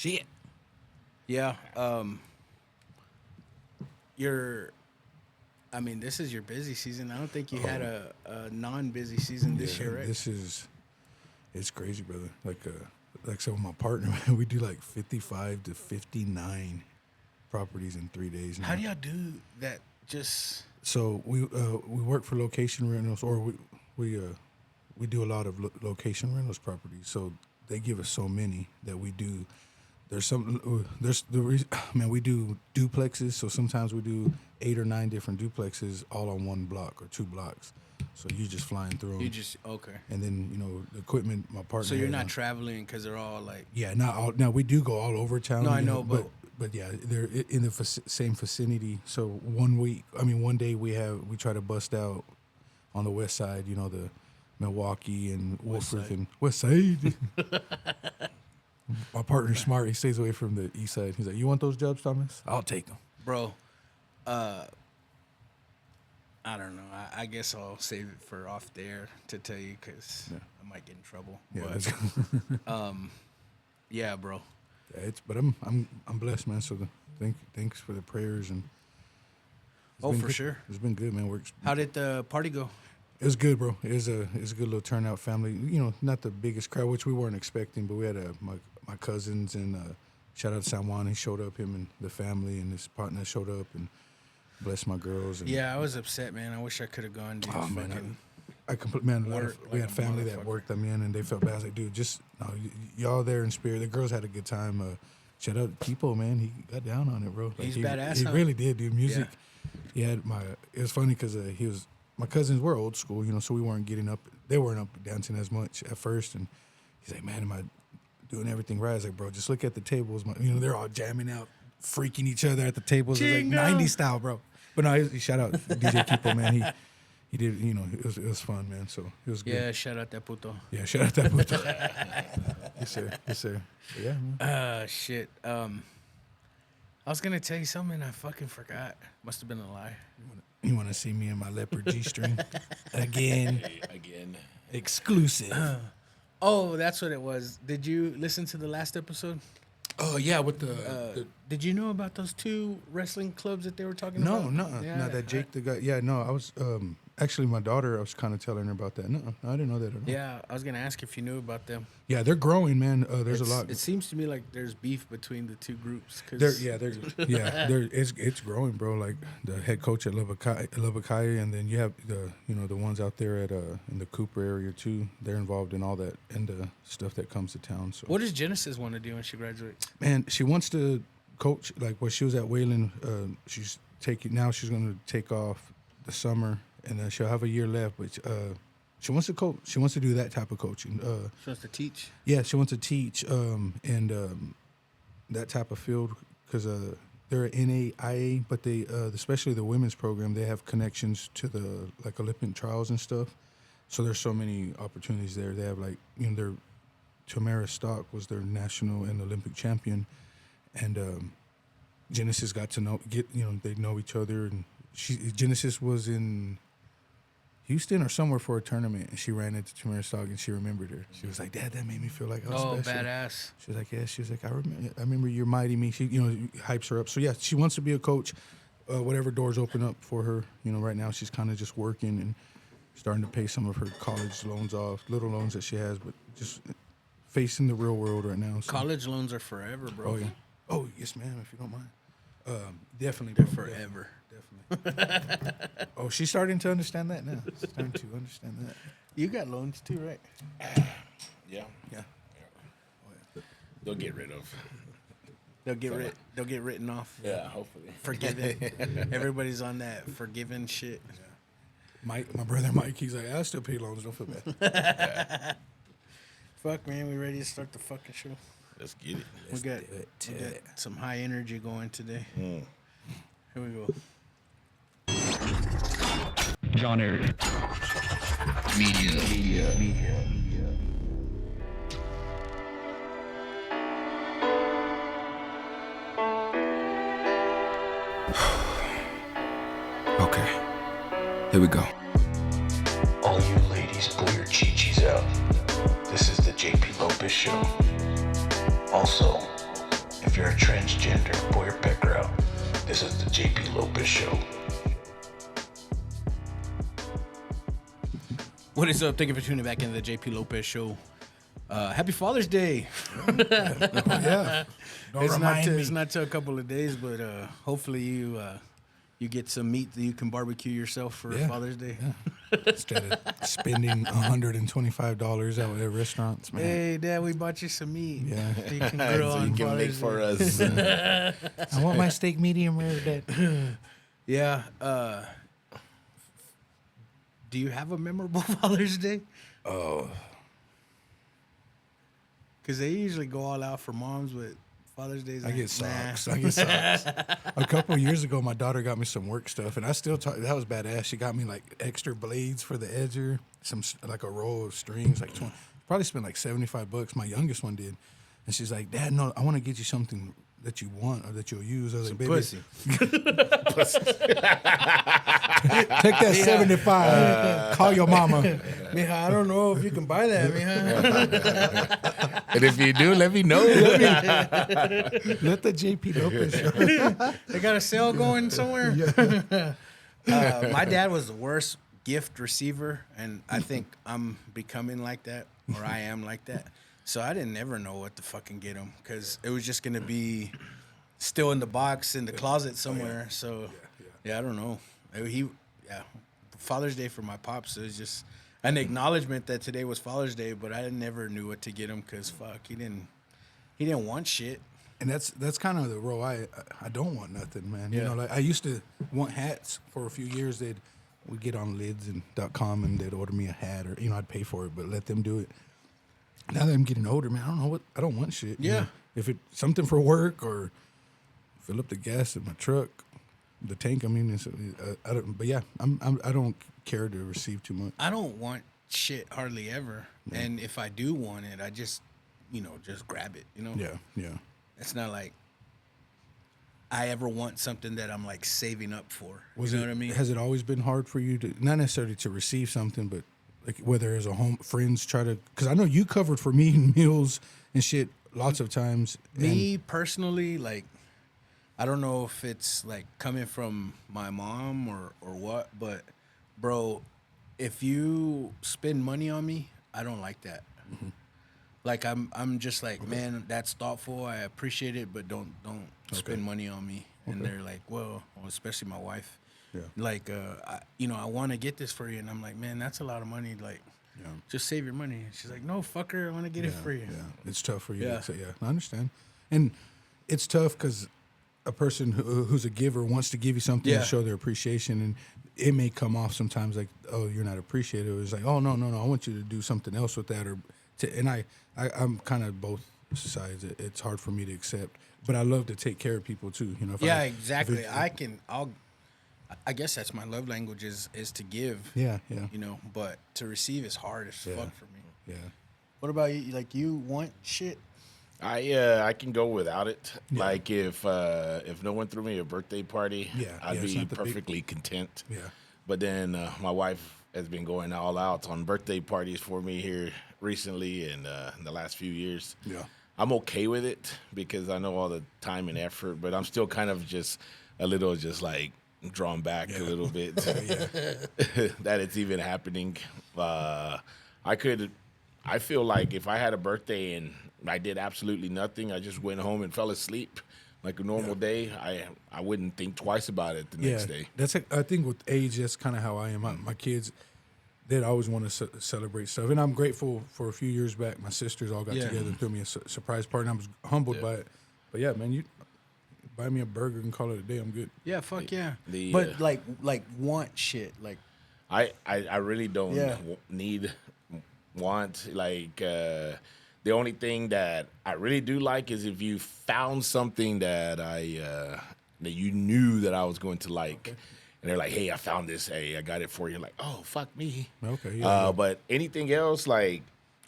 Shit. Yeah. I mean, this is your busy season. I don't think you had a non-busy season this year, right? It's crazy, brother. Like so with my partner, man, we do like 55 to 59 properties in 3 days now. How do y'all do that? Just So we work for location rentals, or we do a lot of location rentals properties. So they give us so many that we do. Man, we do duplexes. So sometimes we do 8 or 9 different duplexes all on one block or 2 blocks. So you're just flying through them. okay. And then the equipment, my partner. So you're not traveling because they're all like. Yeah, not all. Now we do go all over town. No, I know, but yeah, they're in the same vicinity. So one day we try to bust out on the west side. The Milwaukee and Wolford and West Side. My partner's smart. He stays away from the east side. He's like, "You want those jobs, Thomas? I'll take them, bro." I don't know. I guess I'll save it for off there to tell you because I might get in trouble. Yeah, but, yeah, bro. Yeah, but I'm blessed, man. So thanks for the prayers and. For good. Sure. It's been good, man. How did the party go? It was good, bro. It was a good little turnout. Family, not the biggest crowd, which we weren't expecting, but we had my cousins and shout out to San Juan. He showed up, him and the family and his partner showed up and blessed my girls. And, yeah, I was upset, man. I wish I could have gone. Dude, oh man, we had family that worked them in, and they felt bad. I was like, dude, y'all there in spirit. The girls had a good time. Shout out to Kipo, man. He got down on it, bro. He's badass. He really did, dude. Music. Yeah. It was funny because my cousins were old school, so we weren't getting up. They weren't up dancing as much at first, and he's like, man, am I doing everything right? I was like, bro, just look at the tables. They're all jamming out, freaking each other at the tables. It's like 90s style, bro. But no, shout out DJ Kipo, man. He did, it was fun, man. So it was good. Yeah, shout out that puto. Yeah, shout out that puto. Yes, sir. But yeah, man. Shit. I was gonna tell you something and I fucking forgot. Must have been a lie. You want to see me in my leopard G-string again? Exclusive. Oh, that's what it was. Did you listen to the last episode? Oh yeah, with the did you know about those 2 wrestling clubs that they were talking about? No, that Jake the guy. Yeah, no, I was actually my daughter. I was kind of telling her about that. No, I didn't know that at all. Yeah, I was gonna ask if you knew about them. Yeah, they're growing, man. There's a lot. It seems to me like there's beef between the 2 groups. It's growing, bro. Like the head coach at Lubbock, and then you have the ones out there at in the Cooper area too. They're involved in all that and the stuff that comes to town. So what does Genesis want to do when she graduates? Man, she wants to coach. Like when she was at Wayland, she's going to take off the summer, and then she'll have a year left. But she wants to coach. She wants to do that type of coaching. She wants to teach. Yeah, she wants to teach and that type of field because they're an NAIA, but they especially the women's program, they have connections to the Olympic trials and stuff. So there's so many opportunities there. They have their Tamara Stock was their national and Olympic champion, and Genesis got to they know each other, and Genesis was in Houston or somewhere for a tournament, and she ran into Tamara Stock, and she remembered her. She was like, "Dad, that made me feel like I was special." Oh, badass. She was like, "Yeah." She was like, "I remember you're mighty me." She hypes her up. So yeah, she wants to be a coach. Whatever doors open up for her, right now she's kind of just working and starting to pay some of her college loans off, little loans that she has, but just facing the real world right now. So. College loans are forever, bro. Oh yeah. Oh yes, ma'am. If you don't mind. Definitely. They're forever. Definitely. Oh, she's starting to understand that now. She's starting to understand that. You got loans too, right? Yeah. Yeah. Oh, yeah. They'll get rid of. They'll get written off. Yeah, hopefully. Forgiven. Everybody's on that forgiven shit. Yeah. My brother Mike, he's like, I still pay loans. Don't feel bad. Fuck, man, we ready to start the fucking show? Let's get it. We got some high energy going today. Here we go. John Eric. Media. Okay. Here we go. All you ladies, pull your chi-chis out. This is the JP Lopez Show. Also, If you're a transgender, pull your pecker out. This is the JP Lopez Show. What is up? Thank you for tuning back into the JP Lopez Show. Happy Father's Day. Yeah. Don't remind me. It's not till a couple of days, but hopefully you get some meat that you can barbecue yourself for Yeah. Father's Day. Yeah. Instead of spending $125 out at restaurants, man. Hey, Dad, we bought you some meat. Yeah. You can grill So on you can make Father's for Day. us. I want my steak medium rare, Dad. Yeah. Do you have a memorable Father's Day? Oh, Because they usually go all out for moms, but Father's Day is I like, get socks. I get socks. A couple of years ago, my daughter got me some work stuff, and I still talk. That was badass. She got me like extra blades for the edger, like a roll of strings, like 20. Probably spent like $75. My youngest one did, and she's like, "Dad, no, I want to get you something that you want or that you'll use." I was like, "Baby, pussy. take that 75. Call your mama." Mija, I don't know if you can buy that, Mija. And if you do, let me know. Let the JP Lopez show. They got a sale going somewhere. My dad was the worst gift receiver, and I think I'm becoming like that, or I am like that. So I didn't ever know what to fucking get him because it was just gonna be still in the box in the closet somewhere. So yeah, I don't know. Father's Day for my pops is just an acknowledgement that today was Father's Day, but I never knew what to get him because fuck, he didn't want shit. And that's kind of the role I don't want nothing, man. You Yeah. know, like I used to want hats for a few years. We'd get on lids.com and they'd order me a hat, or I'd pay for it, but let them do it. Now that I'm getting older, man, I don't want shit. you Yeah. know. If it's something for work or fill up the gas in my truck, the tank. I mean, I don't. But yeah, I don't care to receive too much. I don't want shit hardly ever, and if I do want it, I just just grab it. Yeah. It's not like I ever want something that I'm like saving up for. Was you know it, what I mean? Has it always been hard for you to, not necessarily to receive something, but like whether as a home friends try to, because I know you covered for me meals and shit lots of times. Me personally, like, I don't know if it's like coming from my mom or what, but bro, if you spend money on me, I don't like that. Mm-hmm. Like I'm just like, man, that's thoughtful. I appreciate it, but don't spend money on me. And they're like, well, especially my wife. Yeah. Like, I want to get this for you, and I'm like, man, that's a lot of money. Like, just save your money. And she's like, no, fucker, I want to get it for you. Yeah, it's tough for you. Yeah. To say, I understand, and it's tough because a person who's a giver wants to give you something Yeah. to show their appreciation, and it may come off sometimes like, oh, you're not appreciative. It's like, oh, no, I want you to do something else with that, and I'm kind of both sides. It's hard for me to accept, but I love to take care of people too. Yeah, exactly. I guess that's my love language is to give. Yeah. But to receive is hard as fuck for me. Yeah. What about you? Like, you want shit? I can go without it. Yeah. Like if no one threw me a birthday party, I'd it's be not the big- perfectly content. Yeah. But then my wife has been going all out on birthday parties for me here recently and in the last few years. Yeah. I'm okay with it because I know all the time and effort, but I'm still kind of just a little just like drawn back a little bit that it's even happening. I feel like if I had a birthday and I did absolutely nothing, I just went home and fell asleep like a normal day, I wouldn't think twice about it the next day. I think with age, that's kind of how I am. My kids, they'd always want to celebrate stuff, and I'm grateful for a few years back. My sisters all got together and threw me a surprise party, and I was humbled by it. But yeah, man, you buy me a burger and call it a day. I'm good. Yeah, fuck yeah. But like want shit. Like, I really don't want like the only thing that I really do like is if you found something that that you knew that I was going to like, and they're like, "Hey, I found this. Hey, I got it for you." Like, "Oh, fuck me." Okay. Yeah. But anything else like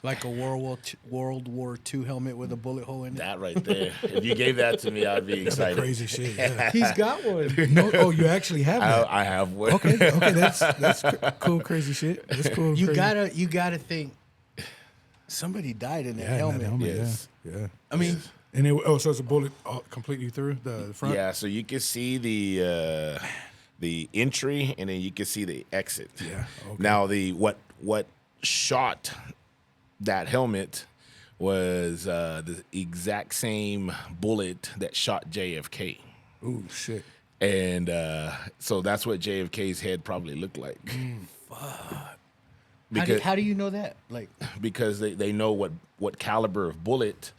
a World War II helmet with a bullet hole in it. that right there, if you gave that to me, I'd be excited. Crazy shit. Yeah. He's got one. No, oh, you actually have that. I have one. Okay, that's cool, crazy shit. That's cool. You crazy. gotta think. Somebody died in that Yeah, helmet. that helmet. Yes. Yeah. I mean, And so it's a bullet completely through the front. Yeah, so you can see the entry, and then you can see the exit. Yeah. Okay. Now what shot that helmet was the exact same bullet that shot JFK. Ooh, shit. And so that's what JFK's head probably looked like. Fuck. Because How do you know that? Like, because they know what caliber of bullet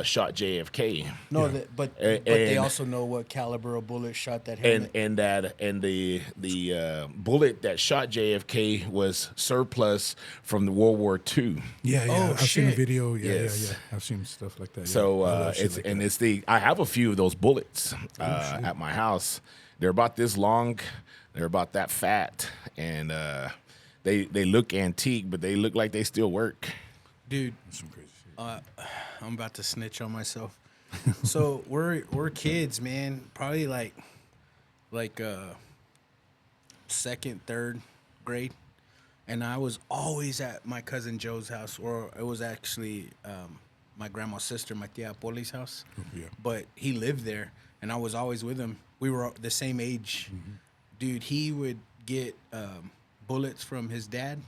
shot JFK. no, Yeah. but And- they also know what caliber of bullet shot that helmet. and the bullet that shot JFK was surplus from the World War II. Yeah, yeah. Oh, I've seen a shit. video. Yeah, Yes. yeah. I've seen stuff like that. Yeah. So I love shit it's like and that. it's I have a few of those bullets at my house. They're about this long. They're about that fat, and they look antique, but they look like they still work. Dude, Some crazy shit. I'm about to snitch on myself. So we're kids, man. Probably like second, third grade, and I was always at my cousin Joe's house, or it was actually my grandma's sister, my tia Poli's house. Yeah. But he lived there, and I was always with him. We were the same age. Dude, he would get bullets from his dad,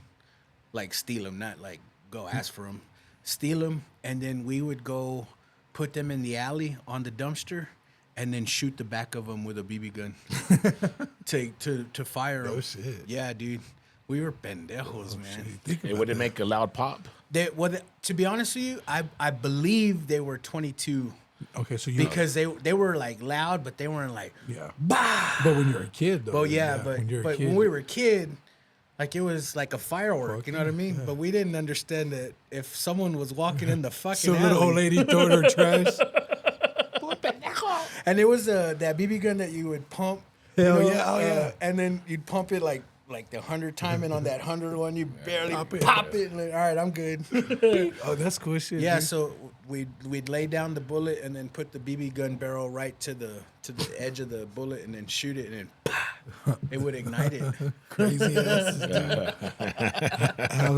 like steal them, not like go ask for them. Steal them, and then we would go put them in the alley on the dumpster, and then shoot the back of them with a BB gun to fire them. Oh, shit. Yeah, dude, we were pendejos, man. Think It about would it that. make a loud pop? To be honest with you, I believe they were 22 Okay, so you because they were like loud, but they weren't like yeah. bah. But when you're a kid, though. Well, yeah, when you're a but kid, when we were a kid, like it was like a firework. You know what I mean? But we didn't understand that if someone was walking in the fucking some alley, little old lady throwing her trash. and it was that BB gun that you would pump. Hell yeah, oh yeah. And then you'd pump it like the 100 time, and on that 100 one, you barely Pop pop it. it. And like, all right, I'm good. Oh, that's cool shit. Yeah, dude. so we'd lay down the bullet and then put the BB gun barrel right to the edge of the bullet and then shoot it, and then it would ignite it. Crazy asses, dude.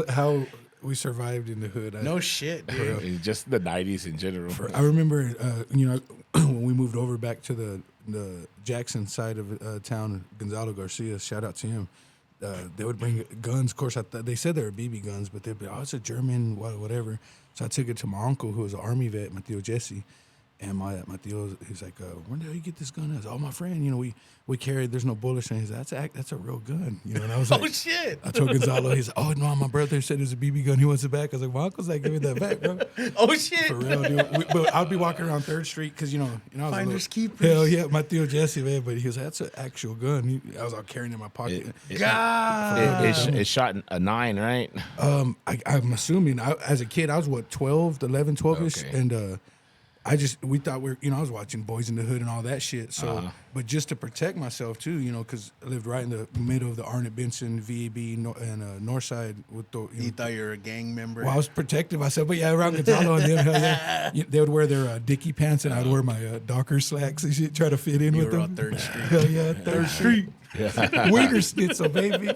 How we survived in the hood. No shit, dude. It's just the 90s in general. I remember, when we moved over back to the Jackson side of town, Gonzalo Garcia, shout out to him. They would bring guns. Of course, they said they were BB guns, but they'd be, oh, it's a German, whatever. So I took it to my uncle, who was an Army vet, my Tio Jesse. And my Tio, he's like, when did you get this gun? I was, oh, my friend, we carried, there's no bullets. And he's like, that's a real gun. And I was like, Oh shit. I told Gonzalo, he's like, oh, no, my brother said it was a BB gun. He wants it back. I was like, my uncle's like, give me that back, bro. Oh shit. For real, dude. But I'd be walking around 3rd Street because, I was Finders a little, keepers. Hell yeah, my Tio Jesse, man. But he was like, that's an actual gun. I was all carrying it in my pocket. It shot a 9, right? I'm assuming, as a kid, I was, 12, 11, 12-ish. Okay. And we thought I was watching Boys in the Hood and all that shit. So, but just to protect myself too, because I lived right in the middle of the Arnett Benson, VAB, and Northside. With the, You thought you were a gang member? well, I was protecting myself, but yeah, around Gonzalo and them, hell yeah. They would wear their Dickie pants, and I'd wear my Docker slacks and shit, try to fit in You with were them. on 3rd Street. Hell yeah, 3rd Street. Wiener Schnitzel, baby.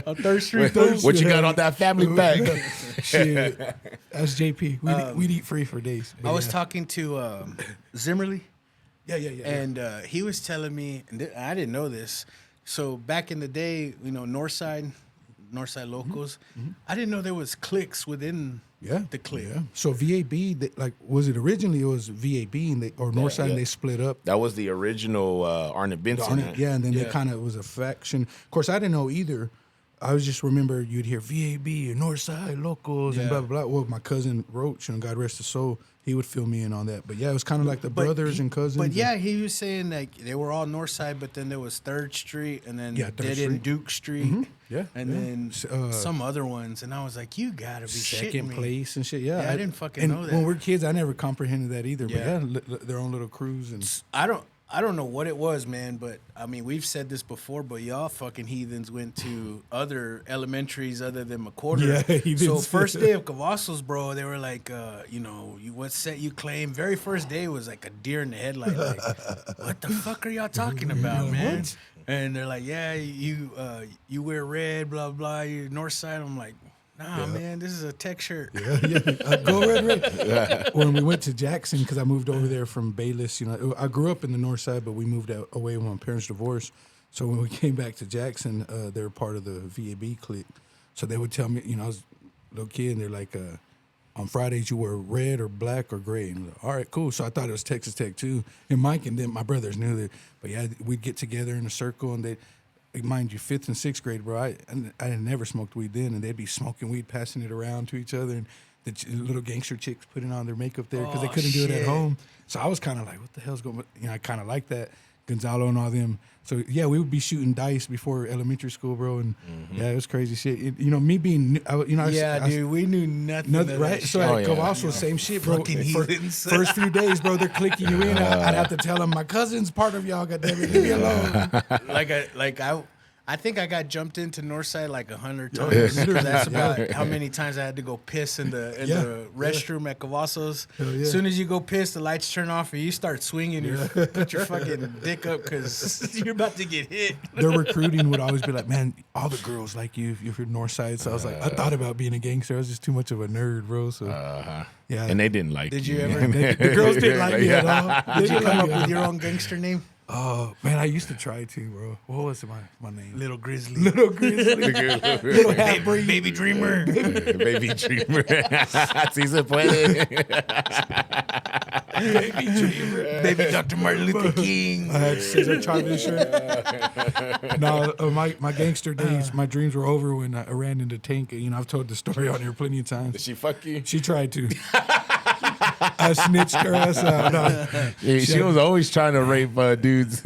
On 3rd Street. What you got on that family pack? Shit, that's JP. We'd eat free for days. I was talking to Zimmerly, Yeah. and he was telling me, and I didn't know this. So back in the day, Northside locals, I didn't know there was cliques within the clique. Yeah. So VAB, was it originally? It was VAB or Northside, and they split up. That was the original Arnett Benson. And then they kind of was a faction. Of course, I didn't know either. I was just remember you'd hear VAB and Northside locals and blah blah blah. Well, my cousin Roach, God rest his soul, he would fill me in on that. But yeah, it was kind of like the brothers and cousins. But yeah, he was saying like they were all Northside, but then there was 3rd Street, and then 3rd dead Street. end Duke Street, Yeah, and yeah. then some other ones. And I was like, you gotta be shitting second me. place and shit. Yeah, I didn't fucking and know that. when we're kids, I never comprehended that either. Yeah. But yeah, their own little crews and. I don't know what it was, man, but I mean, we've said this before, but y'all fucking heathens went to other elementaries other than McQuarter. Yeah, heathens. So first day of Cavazos, bro, they were like, what set you claim? Very first day was like a deer in the headlight. Like, what the fuck are y'all talking about, man? And they're like, yeah, you wear red, blah blah. You North Side. I'm like, Nah, man, this is a tech shirt. Go red. When we went to Jackson, because I moved over there from Bayless, I grew up in the north side, but we moved out away when my parents divorced. So when we came back to Jackson, they were part of the VAB clique. So they would tell me, I was a little kid, and they're like, on Fridays you wear red or black or gray. And I'm like, all right, cool. So I thought it was Texas Tech too. And Mike and then my brothers knew that. But yeah, we'd get together in a circle, and they, mind you, 5th and 6th grade, bro. I had never smoked weed then, and they'd be smoking weed, passing it around to each other, and the little gangster chicks putting on their makeup there because they couldn't do it at home. So I was kind of like, what the hell's going on? I kind of like that. Gonzalo and all them. So, yeah, we would be shooting dice before elementary school, bro. And, yeah, it was crazy shit. Me being, dude, we knew nothing right? So at Cavasso, same shit, bro. First few days, bro, they're clicking you in. I'd have to tell them, my cousin's part of y'all, goddamn it, leave me alone. I think I got jumped into Northside like 100 times. That's about how many times I had to go piss in the restroom at Cavasso's. As soon as you go piss, the lights turn off and you start swinging. You put your fucking dick up because you're about to get hit. Their recruiting would always be like, man, all the girls like you if you're Northside. So I was like, I thought about being a gangster. I was just too much of a nerd, bro. So yeah, and they didn't like you. Did you ever? The girls didn't like me at all. Did you come up with your own gangster name? Oh, man, I used to try to, bro. What was my name? Little Grizzly. Little half-breed. Baby Dreamer. Baby Dreamer. Si se puede. Baby Dreamer. Baby Dr. Martin Luther King. I had Cesar Chavez shirt. No, my gangster days, my dreams were over when I ran into Tank. I've told the story on here plenty of times. Did she fuck you? She tried to. I snitched her ass out. No. Yeah, she was always trying to rape dudes.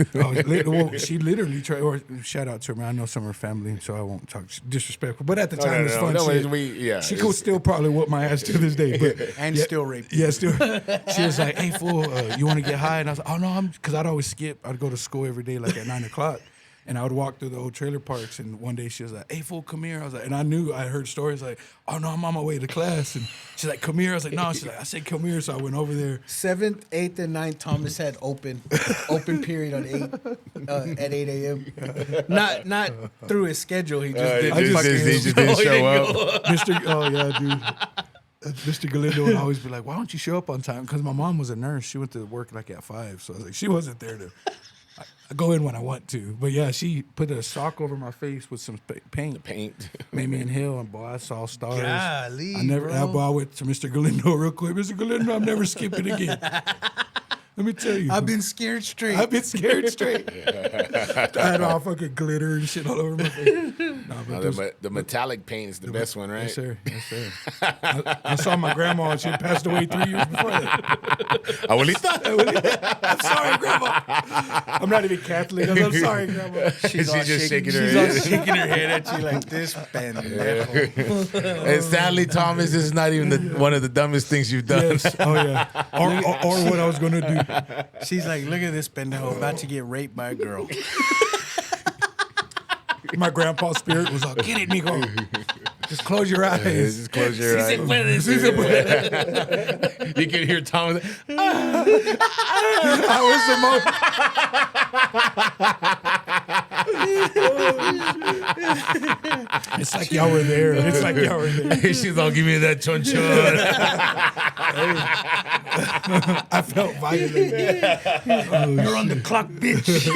She literally tried. Or shout out to her, man. I know some of her family, so I won't talk disrespectful. But at the time, it was fun. She could still probably whoop my ass to this day. But still rape. Yeah, still. She was like, "Hey, fool, you want to get high?" And I was like, "Oh no, because I'd always skip. I'd go to school every day, like at 9:00. And I would walk through the old trailer parks, and one day she was like, "Hey, fool, come here." I was like, and I heard stories like, "Oh no, I'm on my way to class," and she's like, "Come here." I was like, "No." She's like, "I said, come here." So I went over there. 7th, 8th, and 9th, Thomas had open period on 8 at 8 a.m. Not through his schedule. He just didn't show up. Mr. Galindo would always be like, "Why don't you show up on time?" Because my mom was a nurse. She went to work like at 5, so I was like, she wasn't there to. I go in when I want to, but yeah, she put a sock over my face with some paint. Made me inhale, and boy, I saw stars. Golly, I went to Mr. Galindo real quick. Mr. Galindo, I'm never skipping again. Let me tell you. I've been scared straight. I had all fucking glitter and shit all over my face. The metallic paint is the best one, right? Yes, sir. I saw my grandma, and she had passed away 3 years before that. Abuelita? I'm sorry, Grandma. I'm not even Catholic. I'm sorry, Grandma. She's just shaking her She's head. all shaking her head at you like this pendejo. And sadly, Thomas, this is not even one of the dumbest things you've done. Yes. Oh, yeah. Or what I was going to do. She's like, look at this pendejo about to get raped by a girl. My grandpa's spirit was like, "Get it, mijo. Just close your eyes. Just close your eyes. You can hear Thomas. I was the most. It's like y'all were there. She's all, "Give me that chonchon." I felt violated. You're on the clock, bitch.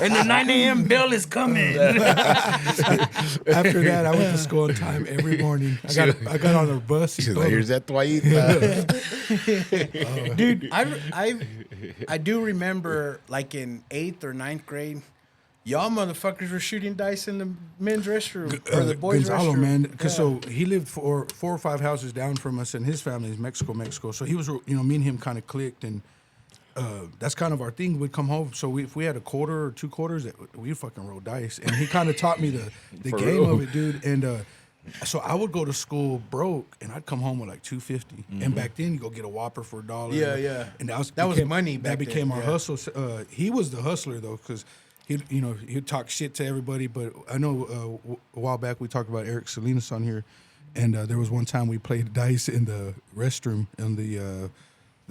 And the 9 a.m. bell is coming. After that, I went to school on time every morning. I got on a bus. She's like, "Here's that toallita." Dude, I do remember, like in 8th or 9th grade, y'all motherfuckers were shooting dice in the men's restroom or the boys' Gonzalo, restroom. man, because so he lived 4 or 5 houses down from us, and his family is Mexico. So he was, me and him kind of clicked, and that's kind of our thing. We'd come home, so if we had a quarter or 2 quarters, we'd fucking roll dice, and he kind of taught me the game real? of it, dude. And so I would go to school broke, and I'd come home with like $2.50. And back then, you go get a Whopper for $1. Yeah. And that was money back That became then, our hustle. He was the hustler though, because he'd talk shit to everybody. But I know a while back we talked about Eric Salinas on here, and there was one time we played dice in the restroom in the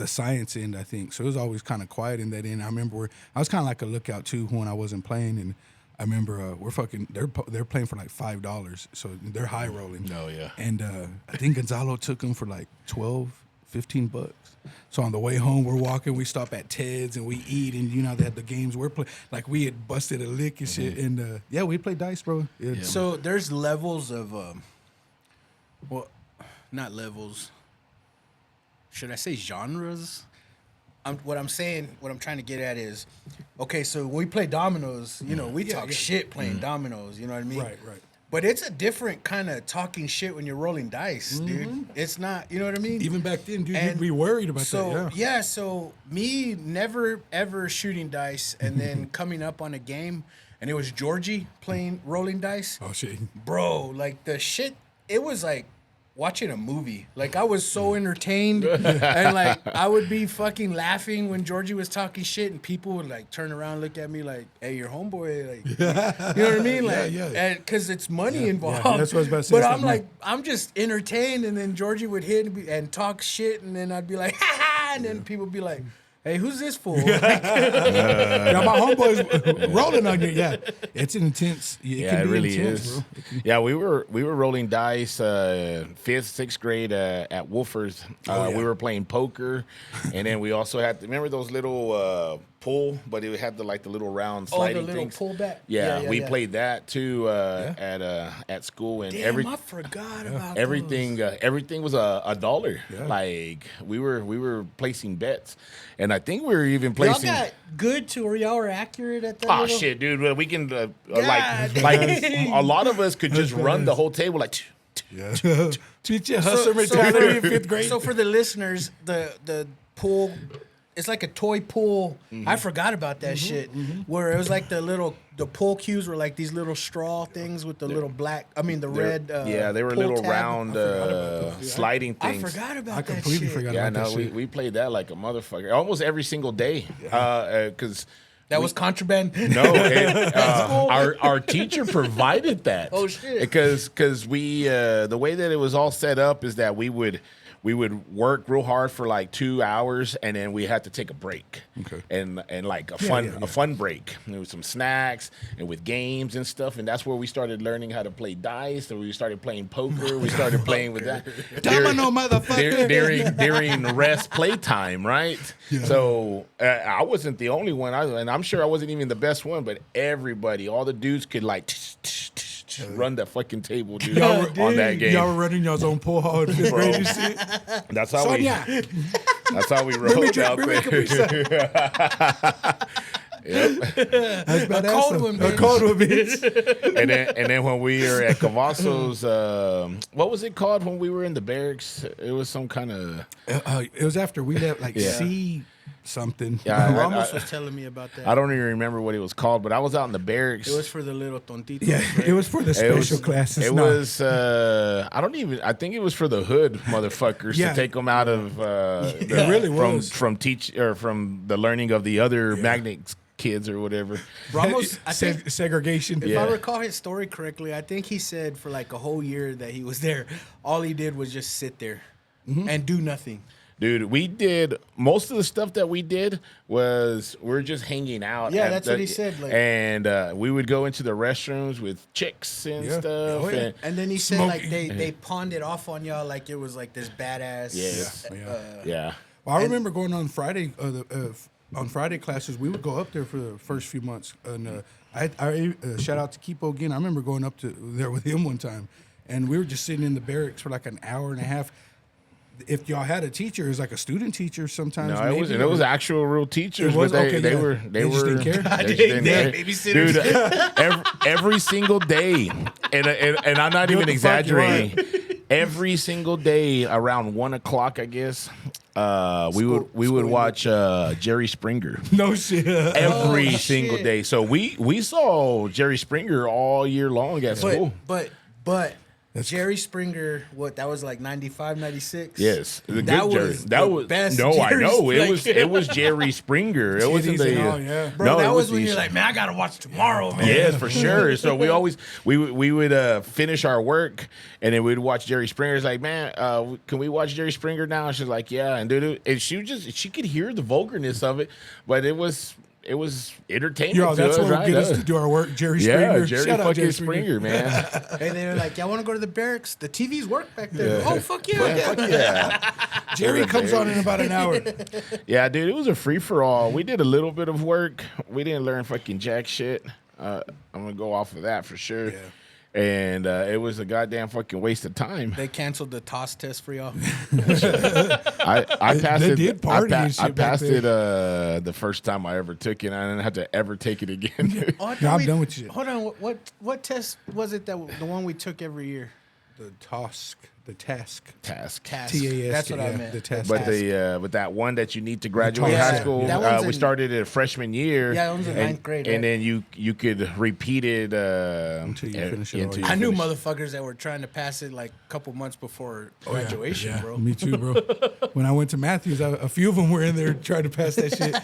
science end, I think. So it was always kind of quiet in that end. I remember I was kind of like a lookout too when I wasn't playing, and I remember they're playing for like $5, so they're high rolling. Oh, yeah. And I think Gonzalo took them for like 12, 15 bucks. So on the way home, we're walking, we stop at Ted's and we eat, and you know they had the games we're playing. Like we had busted a lick and shit, and yeah, we played dice, bro. Yeah. So there's levels of, well, not levels. Should I say genres? What I'm trying to get at is, okay, so when we play dominoes, you know, we talk shit playing dominoes, you know what I mean? Right. But it's a different kind of talking shit when you're rolling dice, dude. It's not, you know what I mean? Even back then, dude, And you'd be worried about that. Yeah. So me never ever shooting dice and then coming up on a game, and it was Georgie playing rolling dice. Oh shit. Bro, like the shit, it was like watching a movie. Like I was so entertained, and like I would be fucking laughing when Georgie was talking shit, and people would like turn around, and look at me like, "Hey, your homeboy," like, you know what I mean? Like, and because it's money involved. Yeah, that's what I was about to say. But It's I'm like like, I'm just entertained, and then Georgie would hit and talk shit, and then I'd be like, "Ha ha," and then people would be like, "Hey, who's this fool?" Yeah, my homeboy's rolling on you. Yeah, it's intense. It really intense, is. bro. Yeah, we were rolling dice 5th, 6th grade at Wolfers. We were playing poker, and then we also had remember those little pull, but it had the little round sliding the little things. pullback. Yeah, we played that too at school, and Damn, I forgot about everything everything was $1. Yeah. Like we were placing bets, and I think we were even Y'all placing. got good to where y'all were accurate at that. Oh little... shit, dude! We can God like a lot of us could just run the whole table like. Yeah. Teach you hustle mentality in 5th grade. So for the listeners, the pool, it's like a toy pool. I forgot about that shit. Where it was like the pool cues were like these little straw things with the little black. I mean the red. They were pull little tab. round sliding I things. forgot about I that completely shit. forgot Yeah, about that no, shit. we played that like a motherfucker almost every single day. Because That was contraband. no, our teacher provided that. Oh, shit. Because we the way that it was all set up is that we would work real hard for like 2 hours, and then we had to take a break. Okay. And like a fun break. There was some snacks and with games and stuff, and that's where we started learning how to play dice. And we started playing poker. We started playing with that. Domino, motherfucker. During rest playtime, right? Yeah. So I wasn't the only one, and I'm sure I wasn't even the best one, but everybody, all the dudes could like run the fucking table, dude, on that game. Y'all were running y'all's own pool hall in 5th grade and shit. That's how Sonia. that's how we rolled out there. Yep. That's badass. cold one, A bitch. cold one, bitch. And then when we were at Cavazos, what was it called when we were in the barracks? It was some kind of It was after we left, like Yeah. C something. Yeah, Ramos was telling me about that. I don't even remember what it was called, but I was out in the barracks. It was for the little tontitos. Yeah, right? it was for the special classes. It No. was. I think it was for the hood motherfuckers Yeah. to take them out of. It really was. from the learning of the other magnet kids or whatever. Ramos, I think, segregation. if I recall his story correctly, I think he said for like a whole year that he was there, all he did was just sit there and do nothing. Dude, we did most of the stuff that we did was we're just hanging out. Yeah, that's what he said, like- and we would go into the restrooms with chicks and Yeah. stuff. Oh, yeah. And And then he said Smoking. like they pawned it off on y'all like it was like this badass. Yes. yeah. Well, I remember going on Friday, on Friday classes, we would go up there for the first few months. And I shout out to Kipo again. I remember going up to there with him one time, and we were just sitting in the barracks for like an hour and a half. If y'all had a teacher, it was like a student teacher sometimes. No, it was actual real teachers. It was? But Okay, they yeah. were They just didn't care? they just They didn't care. babysitters. Dude, every single day, and I'm not even What the fuck, you're right. exaggerating. Every single day around 1 o'clock, I guess, we would watch Jerry Springer. No shit. Every single shit. day. So we saw Jerry Springer all year long at school. But Jerry Springer, that was like 95, 96? Yes, the That good Jerry. was That the was best no, I Jerry know it Springer. was Jerry Springer. It wasn't Titties the and all, yeah. Bro, no, that it was when the- you're like, man, I gotta watch tomorrow, man. Yes, for sure. So we always we would finish our work and then we'd watch Jerry Springer. It's like, man, can we watch Jerry Springer now? And she's like, yeah. And dude, and she could hear the vulgarness of it, but it was it was entertaining. Yo, that's to us, what right? would get us to do our work. Jerry Springer. Yeah, Jerry Shout out fucking Jerry Springer, man. Hey, they were like, y'all want to go to the barracks? The TVs work back there. Oh, fuck yeah. Fuck yeah. Jerry comes on in about an hour. Yeah, dude, it was a free for all. We did a little bit of work. We didn't learn fucking jack shit. I'm gonna go off of that for sure. Yeah. And it was a goddamn fucking waste of time. They canceled the toss test for y'all. I passed They it. did party and I shit back passed there. it the first time I ever took it. I didn't have to ever take it again. Oh, I thought No, I'm done with you. Hold on. What test was it that the one we took every year? The task. Task. Task. TASK. That's what I yeah, meant. the task. But but that one that you need to graduate Yeah, high school, that one's we in- started it freshman year. Yeah, that one's in ninth grade, and right? then you could repeat it Until you finish it all, until yeah. you I knew finish. motherfuckers that were trying to pass it like a couple months before graduation, Yeah, bro. me too, bro. When I went to Matthews, a few of them were in there trying to pass that shit.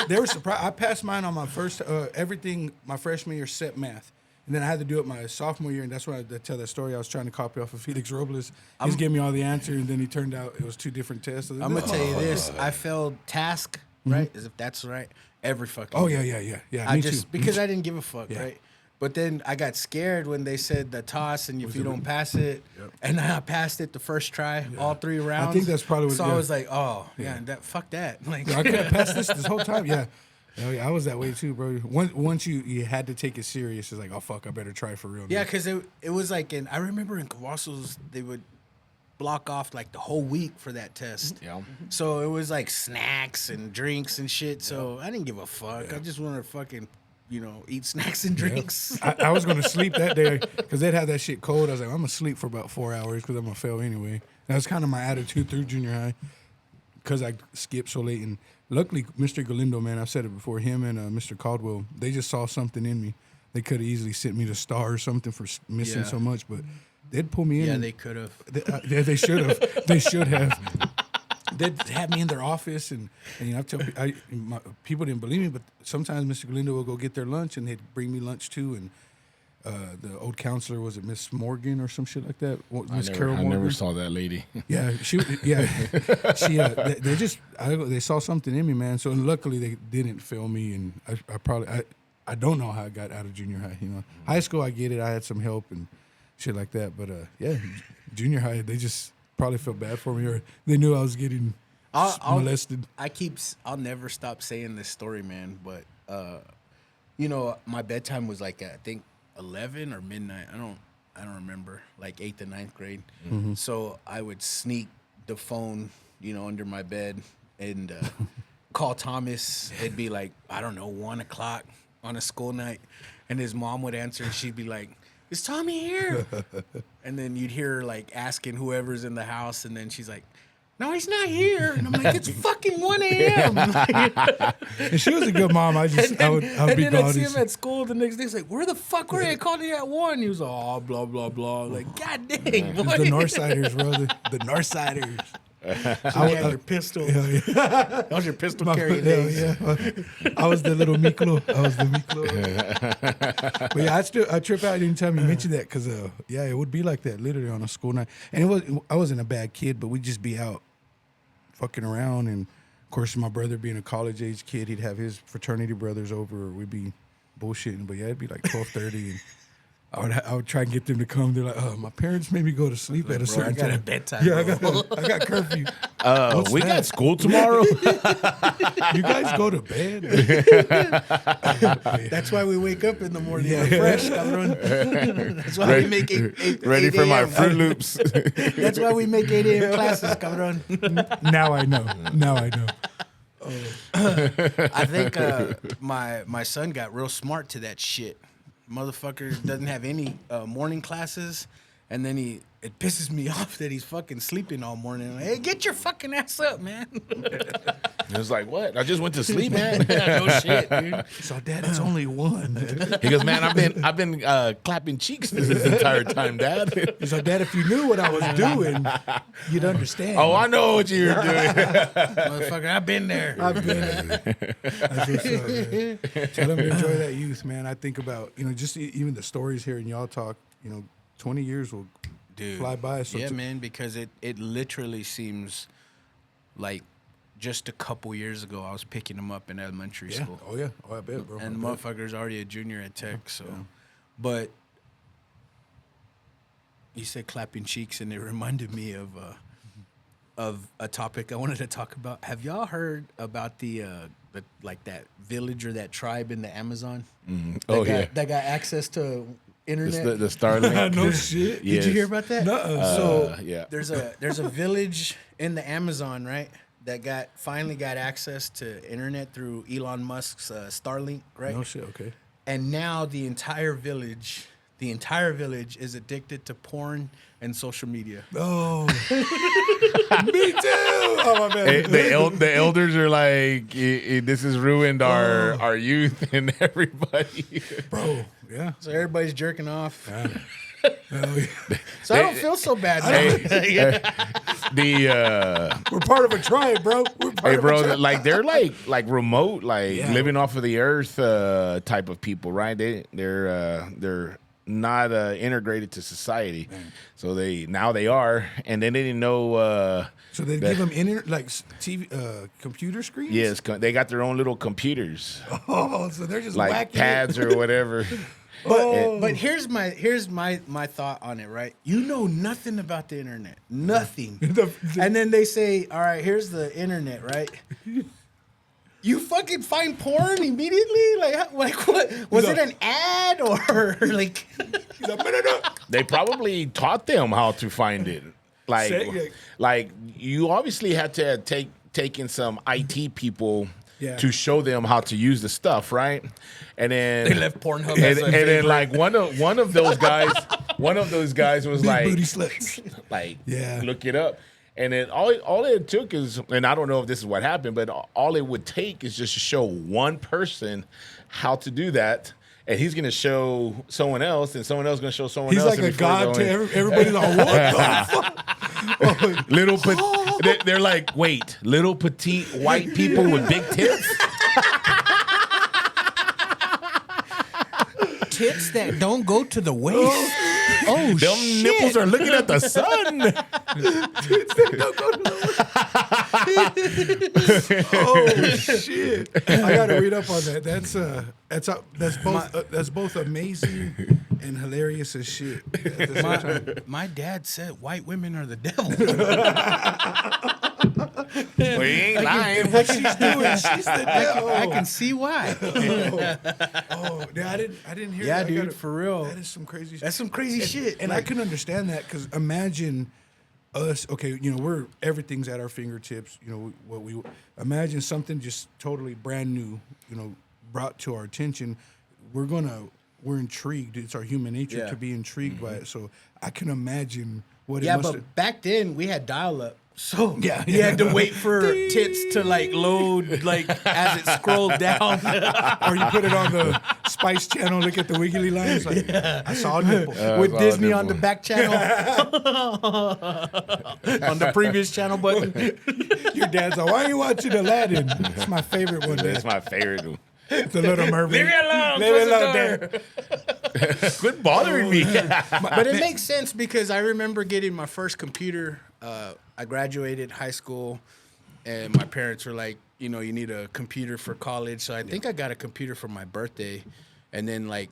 They were surprised. I passed mine on my first everything my freshman year except math. And then I had to do it my sophomore year, and that's why I tell that story. I was trying to copy off of Felix Robles. He's giving me all the answer, and then he turned out it was two different tests. I'm gonna tell you this: I failed task, right? As if that's right. Every fucking. Oh year. yeah. I Me just too. because I didn't give a fuck, Yeah. right? But then I got scared when they said the toss, and if you don't pass it, and I passed it the first try, all 3 rounds. think that's probably what- So yeah. I was like, oh yeah, that fuck that. Like, I could have passed this whole time. Yeah. Oh, yeah, I was that way too, bro. Once you had to take it serious, it's like, oh fuck, I better try for real. yeah, now. because it was like I remember in Cavazos they would block off like the whole week for that test. Yeah. So it was like snacks and drinks and shit. So I didn't give a fuck. I just wanted to fucking, eat snacks and drinks. I was gonna sleep that day because they'd have that shit cold. I was like, I'm gonna sleep for about 4 hours because I'm gonna fail anyway. That was kind of my attitude through junior high because I skipped so late. And luckily, Mr. Galindo, man, I've said it before, him and Mr. Caldwell, they just saw something in me. They could have easily sent me to Star or something for missing Yeah. so much, but they'd pull me in. Yeah, and they could have. they should have. They should have. They'd have me in their office, and I tell people didn't believe me, but sometimes Mr. Galindo would go get their lunch, and they'd bring me lunch too. And the old counselor, was it Miss Morgan or some shit like that? Miss Carol I Morgan. never saw that lady. Yeah, she. Yeah, she. They just. They saw something in me, man. So luckily they didn't fail me, and I don't know how I got out of junior high. High school I get it. I had some help and shit like that, but yeah, junior high they just probably felt bad for me, or they knew I was getting molested. I'll never stop saying this story, man. But my bedtime was like I think 11 or midnight. I don't remember, like 8th and 9th grade. So I would sneak the phone, under my bed and call Thomas. It'd be like, I don't know, 1 o'clock on a school night, and his mom would answer, and she'd be like, "Is Tommy here?" And then you'd hear her like asking whoever's in the house, and then she's like, "No, he's not here." And I'm like, "It's fucking 1 a.m." And she was a good mom. I would and be then I'd see gaudy. him at school the next day. He's like, "Where the fuck were you? I called you at 1." He was like, "Oh, blah, blah, blah." Like, God dang, It was boy. the Northsiders, bro. The Northsiders. So you had your pistol. That was your pistol carrying days. I was the little Miklo. But yeah, I trip out anytime you mention that because it would be like that literally on a school night. And I wasn't a bad kid, but we'd just be out fucking around. And of course, my brother being a college age kid, he'd have his fraternity brothers over, or we'd be bullshitting. But yeah, it'd be like 12:30, and I would try and get them to come. They're like, "Oh, my parents made me go to sleep at a certain I got a time." bedtime. Yeah, bro. I got curfew. We got school tomorrow. You guys go to bed? That's why we wake up in the morning fresh, cabrón. That's why we make 8 Ready for my a.m. Fruit Loops. That's why we make 8 a.m. classes, cabrón. Now I know. I think my son got real smart to that shit. Motherfucker doesn't have any morning classes, and then it pisses me off that he's fucking sleeping all morning. Like, hey, get your fucking ass up, man. It was like, what? I just went to sleep, man. No shit, dude. So, Dad, it's only one. He goes, man, I've been clapping cheeks this entire time, Dad. So, Dad, if you knew what I was doing, you'd understand. Oh, I know what you're doing. Motherfucker, I've been there. I've been there. That's what's up, man. Tell them to enjoy that youth, man. I think about, just even the stories here in y'all talk, 20 years will fly by. So yeah, man, because it literally seems like just a couple years ago, I was picking him up in elementary Yeah. school. Oh yeah. Oh, I bet, bro. And the I bet. motherfucker's already a junior at Tech. So, but you said clapping cheeks, and it reminded me of a topic I wanted to talk about. Have y'all heard about the like that village or that tribe in the Amazon? Oh, that got access to internet. The Starlink. No shit. Did you hear about that? Nuh-uh. So yeah. there's a village in the Amazon, right? That finally got access to internet through Elon Musk's Starlink, right? No shit. Okay. And now the entire village is addicted to porn and social media. Oh, me too. Oh my man. The elders are like, this has ruined our youth and everybody. Bro. Yeah. So everybody's jerking off. Hell yeah. So I don't feel so bad now. We're part of a tribe, bro. We're part Hey, of a bro, tribe. like they're like remote, like Yeah. living off of the earth type of people, right? They're not integrated to society, so they are, and then they didn't know. So they give them TV, computer screens. Yes, they got their own little computers, Oh, so they're just like whacking pads or whatever. But here's my thought on it, right? You know nothing about the internet, nothing. And then they say, all right, here's the internet, right? You fucking find porn immediately? Like what? Was it an ad or like? He's like, no. They probably taught them how to find it. Like you obviously had to take in some IT people to show them how to use the stuff, right? And then They left Pornhub and, as a and then favorite. like one of those guys was Big like, booty sluts. like Yeah. look it up. And then all it took is, and I don't know if this is what happened, but all it would take is just to show one person how to do that. And he's gonna show someone else, and someone else gonna show someone He's else. like and a before god to going- everybody. Like, what the fuck? Little, they're like, wait, little petite white people with big tits? Tits that don't go to the waist. Oh Them shit! nipples are looking at the sun. Oh shit! I gotta read up on that. That's both amazing and hilarious as shit. At the same time. My dad said white women are the devil. We ain't lying. What she's doing, she's the devil. I can see why. Oh, yeah, I didn't hear. Yeah, that. I dude, gotta- for real. That is some crazy. That's some crazy shit. And I can understand that because imagine us. Okay, we're everything's at our fingertips. What we imagine something just totally brand new. Brought to our attention. We're intrigued. It's our human nature Yeah. to be intrigued by it. So I can imagine what it Yeah, must but back then we had dial-up. So Yeah. you had to wait for tits to like load like as it scrolled down. or you put it on the Spice Channel, look at the wiggly lines. Like, I saw a nipple. With all Disney nipple. on the back channel. On the previous channel button. Your dad's like, why are you watching Aladdin? It's my favorite one. That's Dad. my favorite one. The Little Mermaid. Leave me alone. Leave me close the alone, door. Dad. Quit bothering me. But it makes sense because I remember getting my first computer. I graduated high school, and my parents were like, you need a computer for college. So I think I got a computer for my birthday, and then like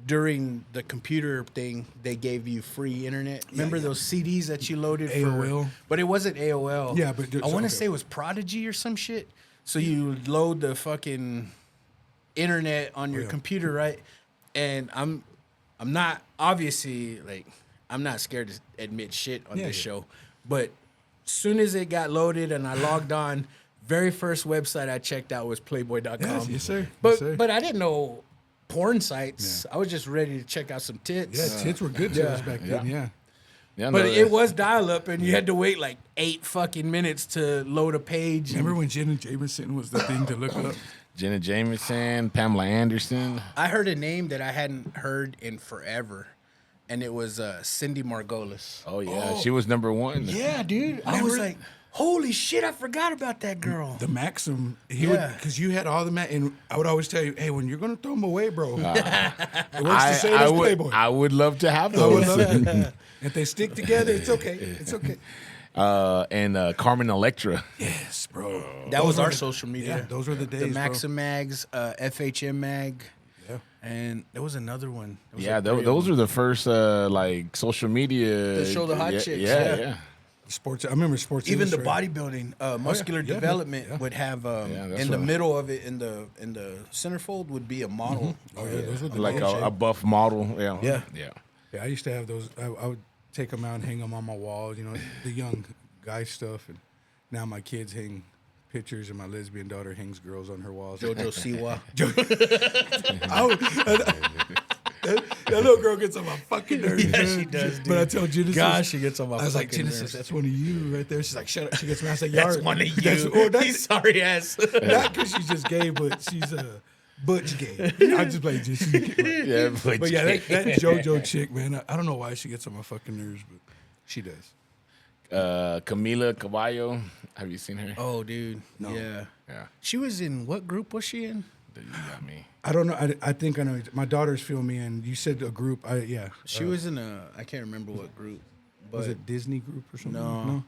during the computer thing, they gave you free internet. Remember those CDs that you loaded AOL? But it wasn't AOL. Yeah, but I want okay. to say it was Prodigy or some shit. So you load the fucking internet on your computer, right? And I'm not obviously like I'm not scared to admit shit on this show, but soon as it got loaded and I logged on, very first website I checked out was Playboy.com. Yes, sir. But Yes, sir. but I didn't know porn sites. I was just ready to check out some tits. Yeah, tits were good to us back then. Yeah. Yeah, But no, it was dial-up, and you had to wait like 8 fucking minutes to load a page. Remember when Jenna Jameson was the thing to look up? Jenna Jameson, Pamela Anderson. I heard a name that I hadn't heard in forever, and it was Cindy Margolis. Oh yeah, she was number one. Yeah, dude. I was like, holy shit, I forgot about that girl. The Maxim, because you had all the and I would always tell you, hey, when you're gonna throw them away, bro, it works the same as Playboy. I would love to have I would those. love it. If they stick together, it's okay. It's okay. and Carmen Electra. Yes, bro. That was our social media. Yeah, those were the days, The bro. Maxim Mags, FHM Mag, Yeah. and there was another one. There was Yeah, like 3 of those them. were the first like social media To show the hot yeah, chicks, Yeah, yeah. Sports. I remember Sports. Even the Illustrated. bodybuilding, muscular Yeah, development yeah. would have that's in the right. middle of it, in the centerfold would be a model. Oh yeah, those were the like days. a buff model. Yeah, Yeah. yeah. Yeah, I used to have those. I would take them out and hang them on my wall. You know, the young guy stuff. And now my kids hang pictures, and my lesbian daughter hangs girls on her walls. Jojo Siwa. That little girl gets on my fucking nerves. Yeah, man. she does, dude. But I tell Genesis, Gosh, she gets on my I was like, fucking Genesis, nerves. that's one of you right there. She's like, shut up. She gets mad. I was like, That's "Yar." one of That's- you. or that's- You sorry ass. Not because she's just gay, but she's butch gay. I just play just. Yeah, But yeah, that JoJo chick, man, I don't know why she gets on my fucking nerves, but she does. Camila Caballo. Have you seen her? Oh, dude. No. Yeah. Yeah, She was in what group was she in? you got me. I don't know. I think I know. My daughters feel me, and you said a group. She was in I can't remember what group. But Was it Disney group or something? No.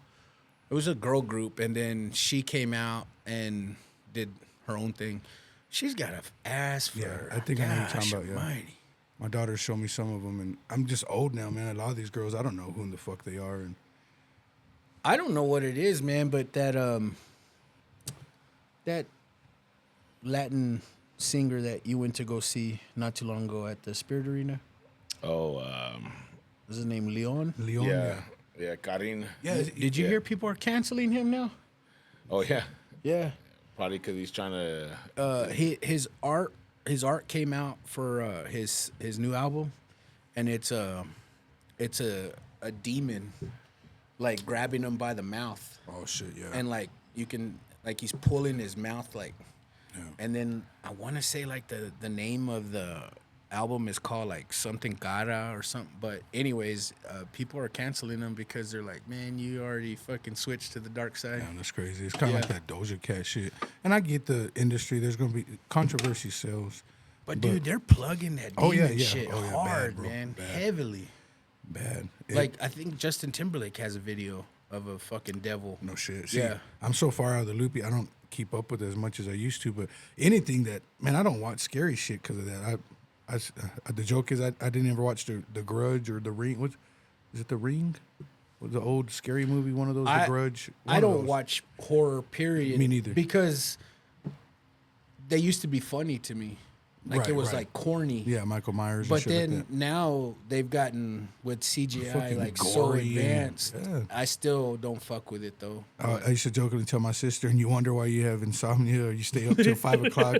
It was a girl group, and then she came out and did her own thing. She's got a ass for. Yeah, I think I know what you're talking gosh about, yeah. almighty. My daughters show me some of them, and I'm just old now, man. A lot of these girls, I don't know who in the fuck they are. And I don't know what it is, man, but that Latin singer that you went to go see not too long ago at the Spirit Arena, Oh, was his name Leon? Leon, yeah, Karin. yeah. Did you hear people are canceling him now? Oh yeah, Yeah. probably because he's trying to. His art came out for his new album, and it's a demon like grabbing him by the mouth, Oh shit, yeah. and like you can like he's pulling his mouth like, and then I want to say like the name of the album is called like something Gara or something, but anyways, people are canceling him because they're like, man, you already fucking switched to the dark side. Yeah, that's crazy. It's kind of Yeah. like that Doja Cat shit. And I get the industry. There's gonna be controversy sells. But dude, they're plugging that demon Oh, yeah, yeah. shit Oh, yeah, bad, hard, bro. man, Bad. heavily. Bad. Like I think Justin Timberlake has a video of a fucking devil. No shit. See, Yeah. I'm so far out of the loop. I don't keep up with it as much as I used to. But anything that, man, I don't watch scary shit because of that. The joke is I didn't ever watch the Grudge or The Ring. What is it? The Ring? Was the old scary movie one of those? The Grudge. One I of don't those. watch horror. Period. Me neither. Because they used to be funny to me. Like it Right, was right. like corny. Yeah, Michael Myers. But and shit then like that. now they've gotten with CGI Fucking like so gory and- advanced. yeah. I still don't fuck with it though. I used to jokingly tell my sister, and you wonder why you have insomnia or you stay up till 5 o'clock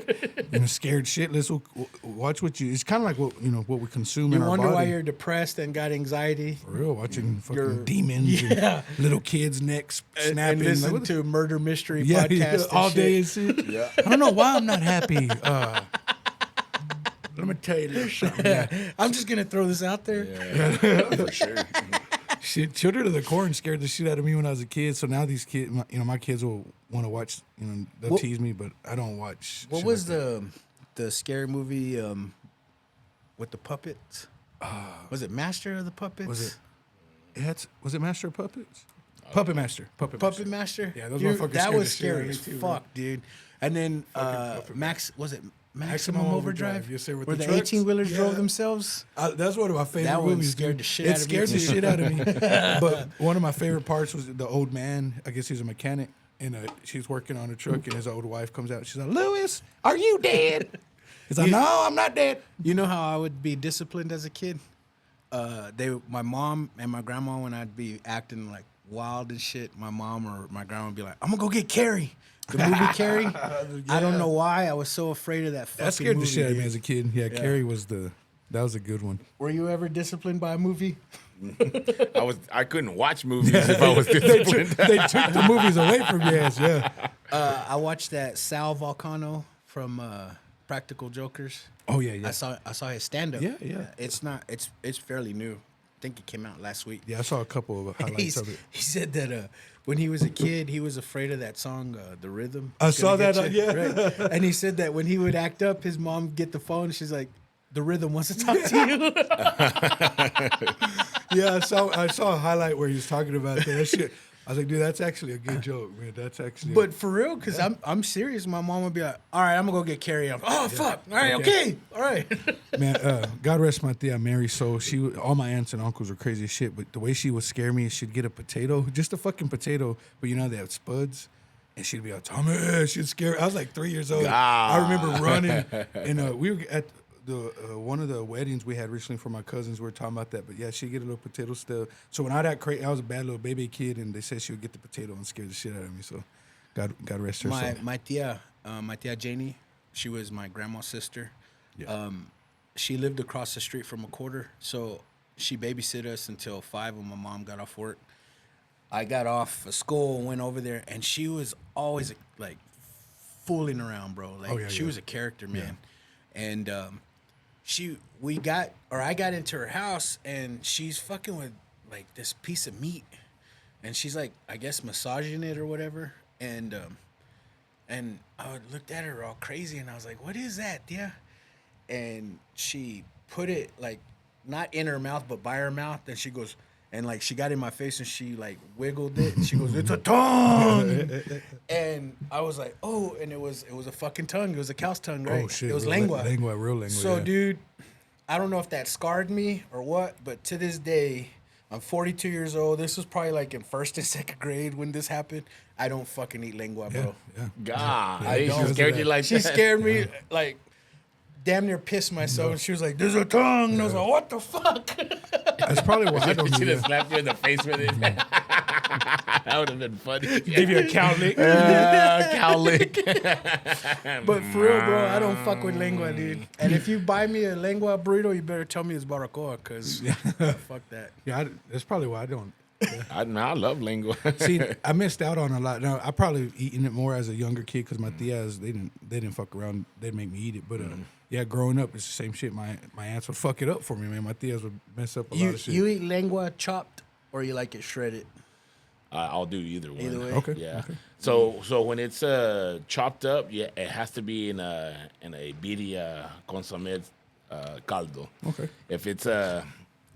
and scared shitless. Well, watch what you. It's kind of like what we consume You in our wonder body. why you're depressed and got anxiety. For real, watching fucking You're- demons yeah. and little kids' necks And snapping. listen Like, what the- to murder mystery yeah, podcast all and day shit. and shit. Yeah. I don't know why I'm not happy. Let me tell you a little something. Yeah. I'm just gonna throw this out there. For sure. Shit, Children of the Corn scared the shit out of me when I was a kid. So now these kids, my kids will want to watch. They'll What- tease me, but I don't watch. What shit was like that. the scary movie with the puppets? Was it Master of the Puppets? Was it Master of Puppets? Puppet Master. Puppet Master? Yeah, those Dude, motherfuckers that scared was the shit out of scary me as too, fuck, dude. And then was it Maximum Overdrive? Yes, sir, with where the the trucks? 18-wheelers Yeah. drove themselves. That's one of my favorite That one movies. scared dude. the shit It out of me, scared the too. shit out of me. But one of my favorite parts was the old man. I guess he's a mechanic, and she's working on a truck, and his old wife comes out. She's like, "Louis, are you dead?" He's like, "No, I'm not dead." You know how I would be disciplined as a kid? My mom and my grandma, when I'd be acting like wild and shit, my mom or my grandma would be like, "I'm gonna go get Carrie." The movie Carrie. I don't know why I was so afraid of that. Fucking That scared movie, the shit out of me dude. as a kid. Yeah, Carrie was that was a good one. Were you ever disciplined by a movie? I couldn't watch movies if I was disciplined. They took the movies away from your ass. Yeah. I watched that Sal Volcano from Practical Jokers. Oh yeah, yeah. I saw his stand up. Yeah, yeah. It's fairly new. I think it came out last week. Yeah, I saw a couple of highlights of it. He said that when he was a kid, he was afraid of that song, The Rhythm. I It's saw Gonna that, Get You, yeah. right? And he said that when he would act up, his mom would get the phone. She's like, The Rhythm wants to talk to you. Yeah, I saw a highlight where he was talking about that shit. I was like, dude, that's actually a good joke, man. That's actually. But for real, because I'm serious. My mom would be like, all right, I'm going to go get carry on. Oh, fuck. All right, okay. All right. Man, God rest my tia Mary soul. All my aunts and uncles were crazy as shit, but the way she would scare me is she'd get a potato, just a fucking potato, but you know they have spuds, and she'd be like, Tommy, she'd scare me. I was like 3 years old. I remember running, and we were at the one of the weddings we had recently for my cousins. We were talking about that, but yeah, she'd get a little potato stuff. So when I got crazy, I was a bad little baby kid, and they said she would get the potato and scare the shit out of me. So God rest her soul. My tia Janie, she was my grandma's sister. Yeah. She lived across the street from a quarter, so she babysit us until 5 when my mom got off work. I got off of school and went over there, and she was always like fooling around, bro. Like she was a character, man. And I got into her house, and she's fucking with like this piece of meat, and she's like, I guess massaging it or whatever, and I looked at her all crazy, and I was like, what is that, tia? And she put it like not in her mouth but by her mouth, and she goes, and like she got in my face and she like wiggled it, and she goes, it's a tongue. And I was like, oh, and it was a fucking tongue. It was a cow's tongue, right? Oh shit, it was real lengua. Real lengua. So yeah. dude, I don't know if that scarred me or what, but to this day, I'm 42 years old. This was probably like in 1st and 2nd grade when this happened. I don't fucking eat lengua, bro. Yeah. God, Yeah, she scared you like She that. scared me like damn near pissed myself, and she was like, there's a tongue. And I was like, what the fuck? That's probably why I don't Should do have that. slapped you in the face with it. That would have been funny. Give you a cow lick. Cow lick. But for real, bro, I don't fuck with lengua, dude. And if you buy me a lengua burrito, you better tell me it's barbacoa, because fuck that. Yeah, that's probably why I don't. I love lingua. See, I missed out on a lot. Now I probably eaten it more as a younger kid because my tias they didn't fuck around. They'd make me eat it. But yeah, growing up it's the same shit. My aunts would fuck it up for me, man. My tias would mess up a lot of shit. You eat lengua chopped or you like it shredded? I'll do either one. Either way. Okay. Yeah. Okay. So when it's chopped up, yeah, it has to be in a birria consomme caldo. Okay. If it's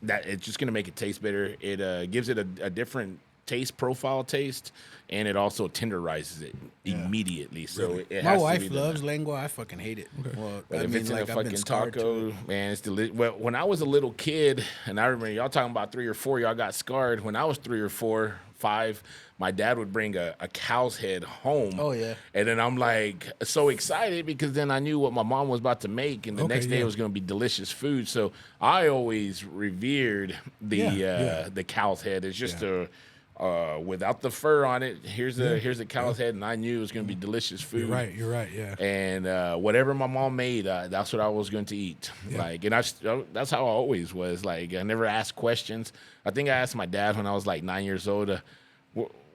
that, it's just gonna make it taste better. It gives it a different taste profile taste, and it also tenderizes it immediately. So it My has to wife be loves lengua. I fucking hate it. Okay. Well, But I if mean, it's in like a I've been fucking scarred to taco, it. man, it's delicious. Well, when I was a little kid, and I remember y'all talking about 3 or 4, y'all got scarred. When I was 3 or 4, 5, my dad would bring a cow's head home. Oh, yeah. And then I'm like so excited because then I knew what my mom was about to make, and the next day it was going to be delicious food. So I always revered the cow's head. It's just without the fur on it. Here's the cow's head, and I knew it was going to be delicious food. You're right. Yeah. And whatever my mom made, that's what I was going to eat. Yeah. Like, and that's how I always was. Like, I never asked questions. I think I asked my dad when I was like 9 years old,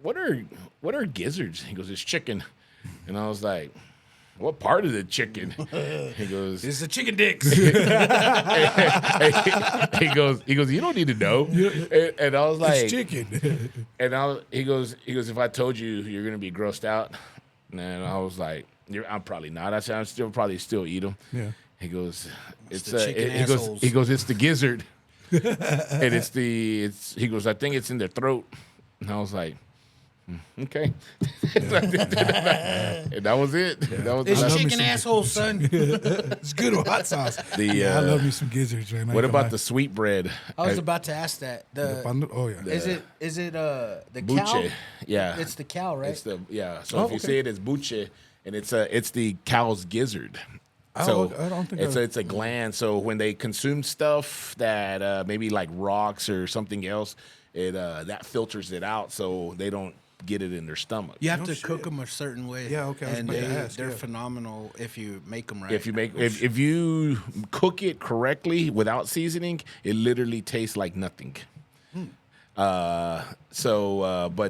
what are gizzards? He goes, it's chicken. And I was like, what part of the chicken? He goes, It's the chicken dicks. he goes, you don't need to know. And I was like, It's chicken. and he goes, if I told you you're gonna be grossed out, and I was like, I'm probably not. I said, I'm probably still eat them. Yeah. He goes, it's the chicken he goes, assholes. it's the gizzard, and he goes, I think it's in their throat, and I was like, okay, and that was it. That was It's the last- chicken assholes, son. It's good with hot sauce. The, I love me some gizzards, man. What about the sweet bread? I was about to ask that. Oh yeah. Is it the cow? Buche? Yeah, It's the cow, right? It's the So if you say it as buche, and it's the cow's gizzard. So I don't think it's a gland. So when they consume stuff that maybe like rocks or something else, it that filters it out, so they don't get it in their stomach. You have to cook them a certain way. Yeah, okay, I was And about to ask, they're yeah. phenomenal if you make them right. If you cook it correctly without seasoning, it literally tastes like nothing. But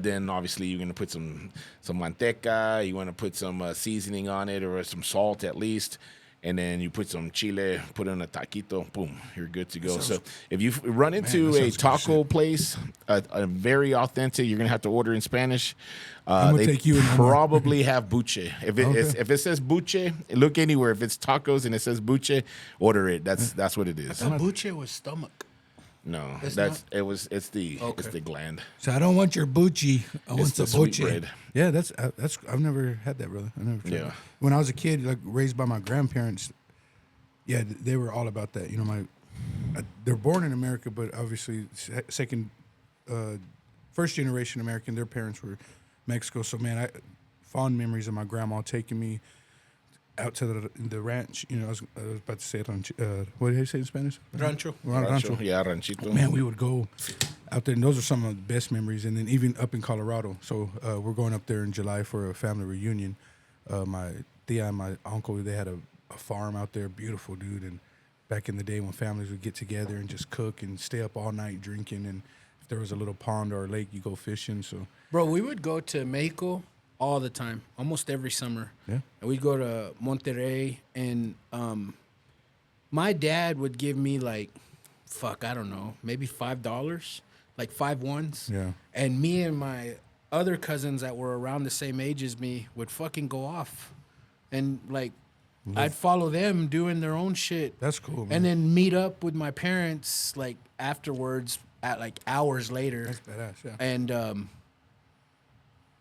then obviously you're gonna put some manteca. You want to put some seasoning on it, or some salt at least, and then you put some chile, put it in a taquito. Boom, you're good to go. So if you run into that a sounds good taco place, a very authentic, you're gonna have to order in Spanish. I'm gonna They take you in on that. probably have buche. If it says buche, look anywhere. If it's tacos and it says buche, order it. That's what it is. I thought buche was stomach. No, It's it's the gland. So I don't want your bucci. I want the the sweet boche. bread. Yeah, that's I've never had that really. I never tried Yeah. it. When I was a kid, like raised by my grandparents, yeah, they were all about that. You know, they're born in America, but obviously first generation American. Their parents were Mexico. So man, fond memories of my grandma taking me out to the ranch. You know, I was about to say what did I say in Spanish? Rancho. Rancho. Yeah, ranchito. Man, we would go out there, and those are some of the best memories. And then even up in Colorado. So we're going up there in July for a family reunion. My tia and my uncle, they had a farm out there, beautiful, dude. And back in the day when families would get together and just cook and stay up all night drinking, and if there was a little pond or a lake, you go fishing. So Bro, we would go to Mexico all the time, almost every summer. Yeah. And we'd go to Monterrey, and my dad would give me like, I don't know, maybe $5, like 5 ones. Yeah. And me and my other cousins that were around the same age as me would fucking go off. And like, I'd follow them doing their own shit. that's cool, man. And then meet up with my parents like afterwards at like hours later. That's badass, yeah. And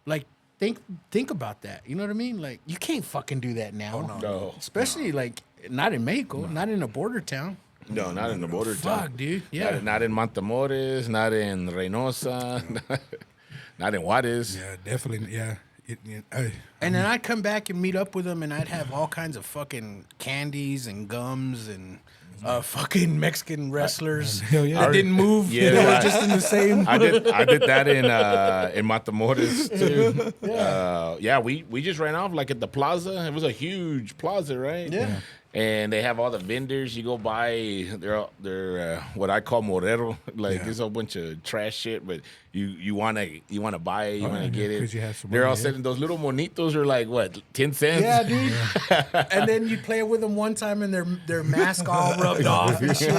like think about that. You know what I mean? Like you can't fucking do that now. No. Especially like not in Mexico, not in a border town. No, not in the border town. Fuck, dude. Yeah. Not in Matamoros, not in Reynosa, not in Juarez. Yeah, definitely. Yeah. And then I'd come back and meet up with them, and I'd have all kinds of fucking candies and gums and fucking Mexican wrestlers Hell yeah. that didn't move. Yeah, They were right. just in the same. I did that in Matamoros too. Yeah, we just ran off like at the plaza. It was a huge plaza, right? Yeah. And they have all the vendors. You go buy, they're what I call morero. Like there's a whole bunch of trash shit, but you wanna buy it, you wanna get it. 'cause you have some They're all money, yeah. selling those little monitos are like what, 10 cents? Yeah, dude. And then you play with them one time, and their mask all rubbed off and shit.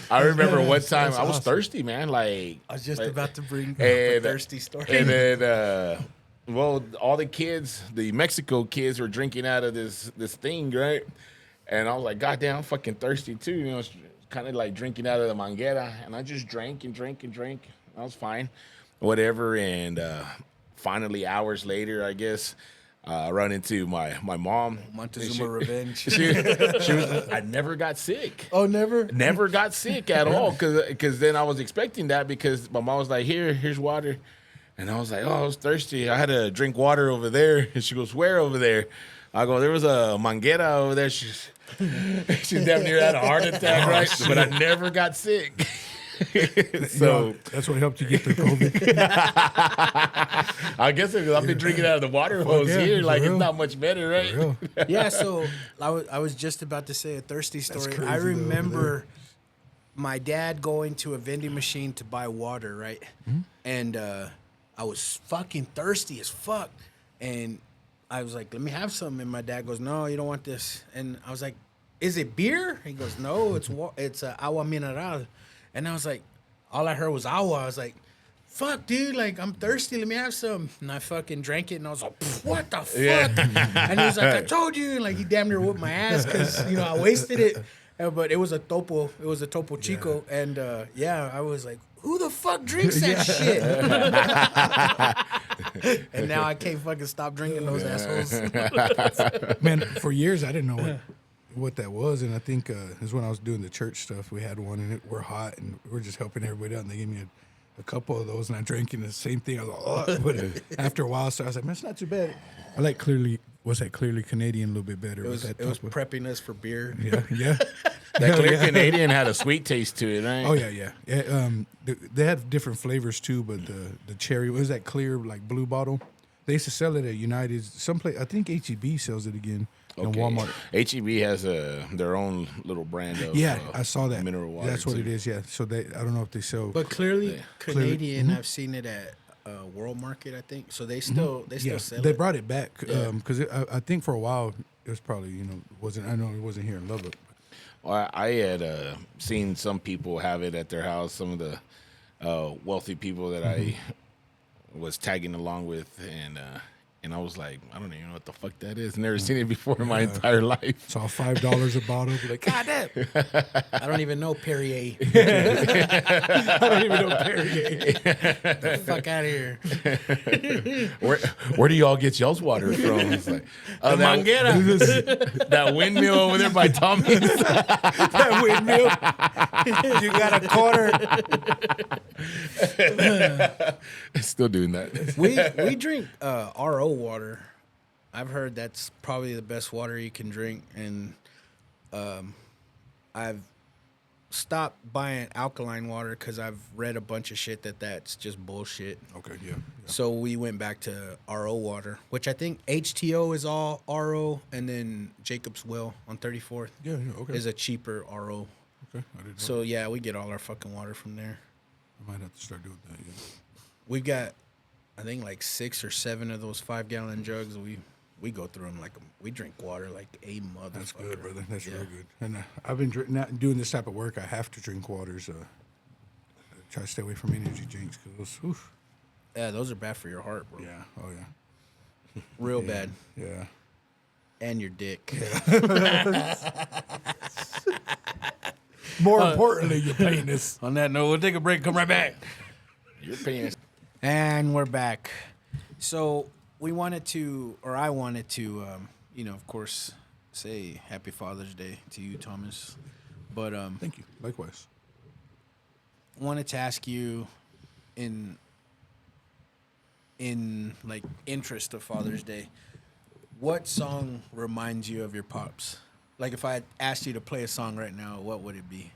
I remember one time I was thirsty, man. Like I was just about to bring up and, a thirsty story. And then, well, all the kids, the Mexico kids, were drinking out of this thing, right? And I was like, God damn, I'm fucking thirsty too. You know, kind of like drinking out of the manguera. And I just drank and drank and drank. I was fine, whatever. And finally, hours later, I guess, I run into my mom. Montezuma revenge. She was. I never got sick. Oh, never? Never got sick at all, because then I was expecting that, because my mom was like, here's water. And I was like, oh, I was thirsty. I had to drink water over there. And she goes, where over there? I go, there was a manguera over there. She's damn near had a heart attack, right? But I never got sick. So that's what helped you get through COVID. I guess because I've been drinking out of the water hose yeah, here, for like real. it's not much better, right? For real. Yeah, so I was just about to say a thirsty story. crazy, I though, over remember my dad going to a vending machine to buy water, right? Mm-hmm. And I was fucking thirsty as fuck. And I was like, let me have some. And my dad goes, no, you don't want this. And I was like, is it beer? He goes, no, it's agua mineral. And I was like, all I heard was agua. I was like, fuck, dude, like, I'm thirsty. Let me have some. And I fucking drank it, and I was like, what the fuck? And he was like, I told you. And, like, he damn near whooped my ass because, you know, I wasted it. But it was a Topo. It was a Topo Chico. And, I was like, who the fuck drinks that shit? And now I can't fucking stop drinking those assholes. Man, for years I didn't know what that was, and I think it was when I was doing the church stuff. We had one, and we're hot, and we're just helping everybody out, and they gave me a couple of those, and I drank in the same thing. I was like, oh. But after a while, so I was like, man, it's not too bad. I like clearly Canadian a little bit better. It was type of- prepping us for beer. yeah. That Hell clear yeah. Canadian had a sweet taste to it, right? Oh yeah. They have different flavors too, but the cherry, what was that clear like blue bottle? They used to sell it at United. Someplace, I think HEB sells it again. And Walmart. HEB has their own little brand of I saw that. mineral water. That's what too. it is. Yeah. So I don't know if they sell. But clearly Canadian, Mm-hmm. I've seen it at World Market, I think. So they still sell they it. brought it back Yeah. because I think for a while it was probably I know it wasn't here in Lubbock. Well, I had seen some people have it at their house. Some of the wealthy people that I was tagging along with, and And I was like, I don't even know what the fuck that is. Never seen it before in my entire life. It's all $5 a bottle. Like, God damn. I don't even know Perrier. I don't even know Perrier. Get the fuck out of here. Where do y'all get y'all's water from? It's like, oh, that windmill over there by Tommy's. That windmill. You got a quarter. Still doing that. We drink RO water. I've heard that's probably the best water you can drink, and I've stopped buying alkaline water because I've read a bunch of shit that's just bullshit. Okay, yeah. So we went back to RO water, which I think HTO is all RO, and then Jacob's Well on 34th Yeah, okay. is a cheaper RO. Okay, I didn't know. So yeah, we get all our fucking water from there. I might have to start doing that, yeah. We've got, I think, like 6 or 7 of those 5-gallon jugs. We go through them like we drink water like a motherfucker. That's good, brother. That's Yeah. real good. And I've been doing this type of work. I have to drink waters. Try to stay away from energy drinks because Yeah, those are bad for your heart, bro. yeah, oh yeah, Real bad. yeah. And your dick. More importantly, your penis. On that note, we'll take a break. Come right back. Your penis. And we're back. So I wanted to, of course, say Happy Father's Day to you, Thomas. But Thank you. Likewise. wanted to ask you, in like interest of Father's Day, what song reminds you of your pops? Like if I asked you to play a song right now, what would it be?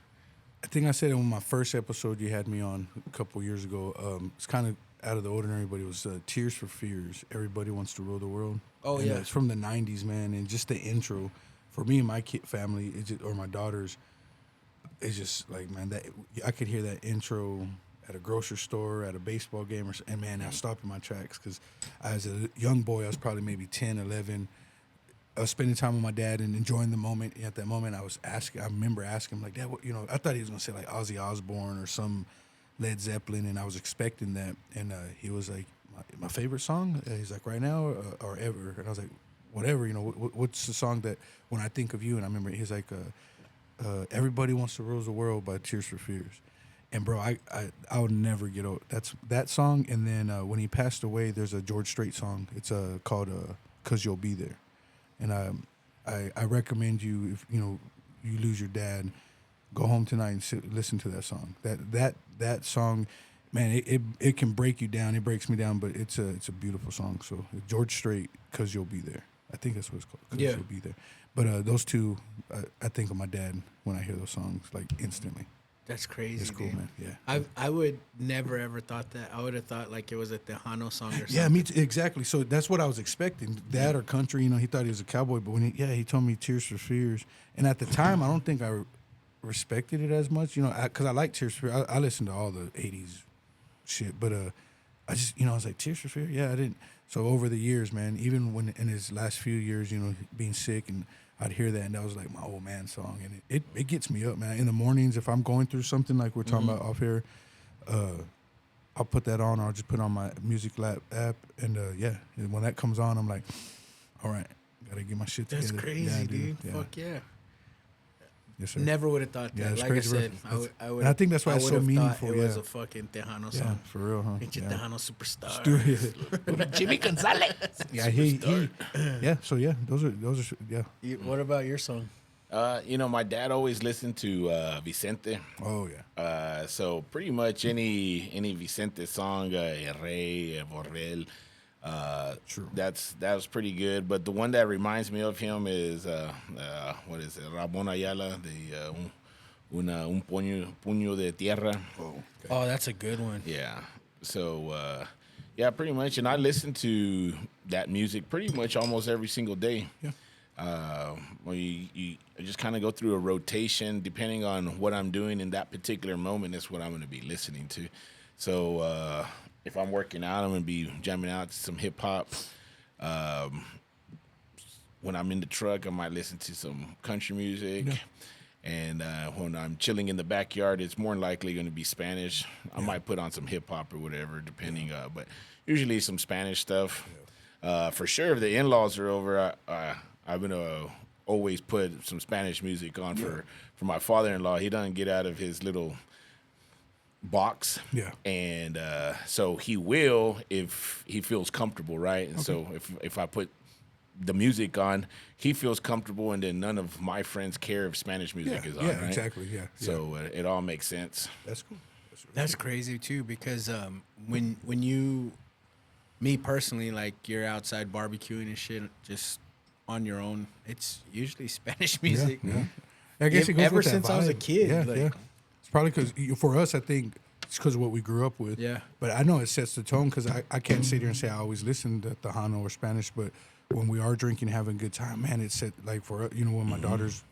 I think I said it on my first episode you had me on a couple years ago. It's kind of out of the ordinary, but it was Tears for Fears. Everybody Wants to Rule the World. Oh, And, yeah. it's from the 90s, man. And just the intro, for me and my family, or my daughters, it's just like, man, that I could hear that intro at a grocery store, at a baseball game, and man, I stopped in my tracks because as a young boy, I was probably maybe 10, 11. I was spending time with my dad and enjoying the moment. And at that moment, I remember asking him, like, Dad, I thought he was going to say, like, Ozzy Osbourne or some Led Zeppelin, and I was expecting that. And he was like, my favorite song? He's like, right now or ever? And I was like, whatever, what's the song that, when I think of you, and I remember he's like, Everybody Wants to Rule the World by Tears for Fears. And, bro, I would never get old. That's that song. And then when he passed away, there's a George Strait song. It's called 'Cause You'll Be There. And I recommend you, if you lose your dad, go home tonight and listen to that song. That song, man, it can break you down. It breaks me down, but it's a beautiful song. So George Strait, 'Cause You'll Be There. I think that's what it's called. 'Cause Yeah. You'll Be There. But those two, I think of my dad when I hear those songs, like instantly. That's crazy. It's cool, dude. man. Yeah. I would never ever thought that. I would have thought like it was a Tejano song or something. Yeah, me too, exactly. So that's what I was expecting. That or country. He thought he was a cowboy, but when he told me Tears for Fears, and at the time I don't think I respected it as much. Because I like Tears for Fears. I listened to all the '80s shit, but I just I was like, Tears for Fears. Yeah, I didn't. So over the years, man, even when in his last few years, being sick, and I'd hear that, and that was like my old man song, and it gets me up, man. In the mornings, if I'm going through something like we're talking about off here, I'll put that on, or I'll just put on my music app, and and when that comes on, I'm like, all right, gotta get my shit together. That's crazy, Yeah, dude. Yeah. Fuck yeah. Yes, sir. Never would have thought Yeah, that. it's Like I crazy, said, bro. I would. And I think that's why it's so meaningful, It was yeah. a fucking Tejano Yeah, song. for real, huh? Pinche Yeah. Tejano superstar. Jimmy Gonzalez. Yeah, yeah. So yeah, those are yeah. What about your song? My dad always listened to Vicente. Oh yeah. So pretty much any Vicente song, El Rey, Borrell, True. that was pretty good. But the one that reminds me of him is what is it? Ramon Ayala, the un puño de tierra. Oh, okay. Oh, that's a good one. Yeah. So pretty much, and I listen to that music pretty much almost every single day. Yeah. You just kind of go through a rotation depending on what I'm doing in that particular moment. That's what I'm going to be listening to. So if I'm working out, I'm going to be jamming out to some hip hop. When I'm in the truck, I might listen to some country music. Yeah. And when I'm chilling in the backyard, it's more likely going to be Spanish. I might put on some hip hop or whatever, depending. But usually some Spanish stuff. For sure, if the in-laws are over, I'm gonna always put some Spanish music on for my father-in-law. He doesn't get out of his little box, and so he will if he feels comfortable, right? And so if I put the music on, he feels comfortable, and then none of my friends care if Spanish music is on. Yeah, right? exactly. Yeah. So it all makes sense. That's cool. That's crazy too, because when you, me personally, like you're outside barbecuing and shit, just on your own, it's usually Spanish music. Yeah. I guess it goes Ever with that since I was a vibe. kid, Yeah, like- yeah. It's probably because for us, I think it's because of what we grew up with. Yeah. But I know it sets the tone because I can't sit here and say I always listen to Tejano or Spanish, but when we are drinking, having a good time, man, it set like for when my daughters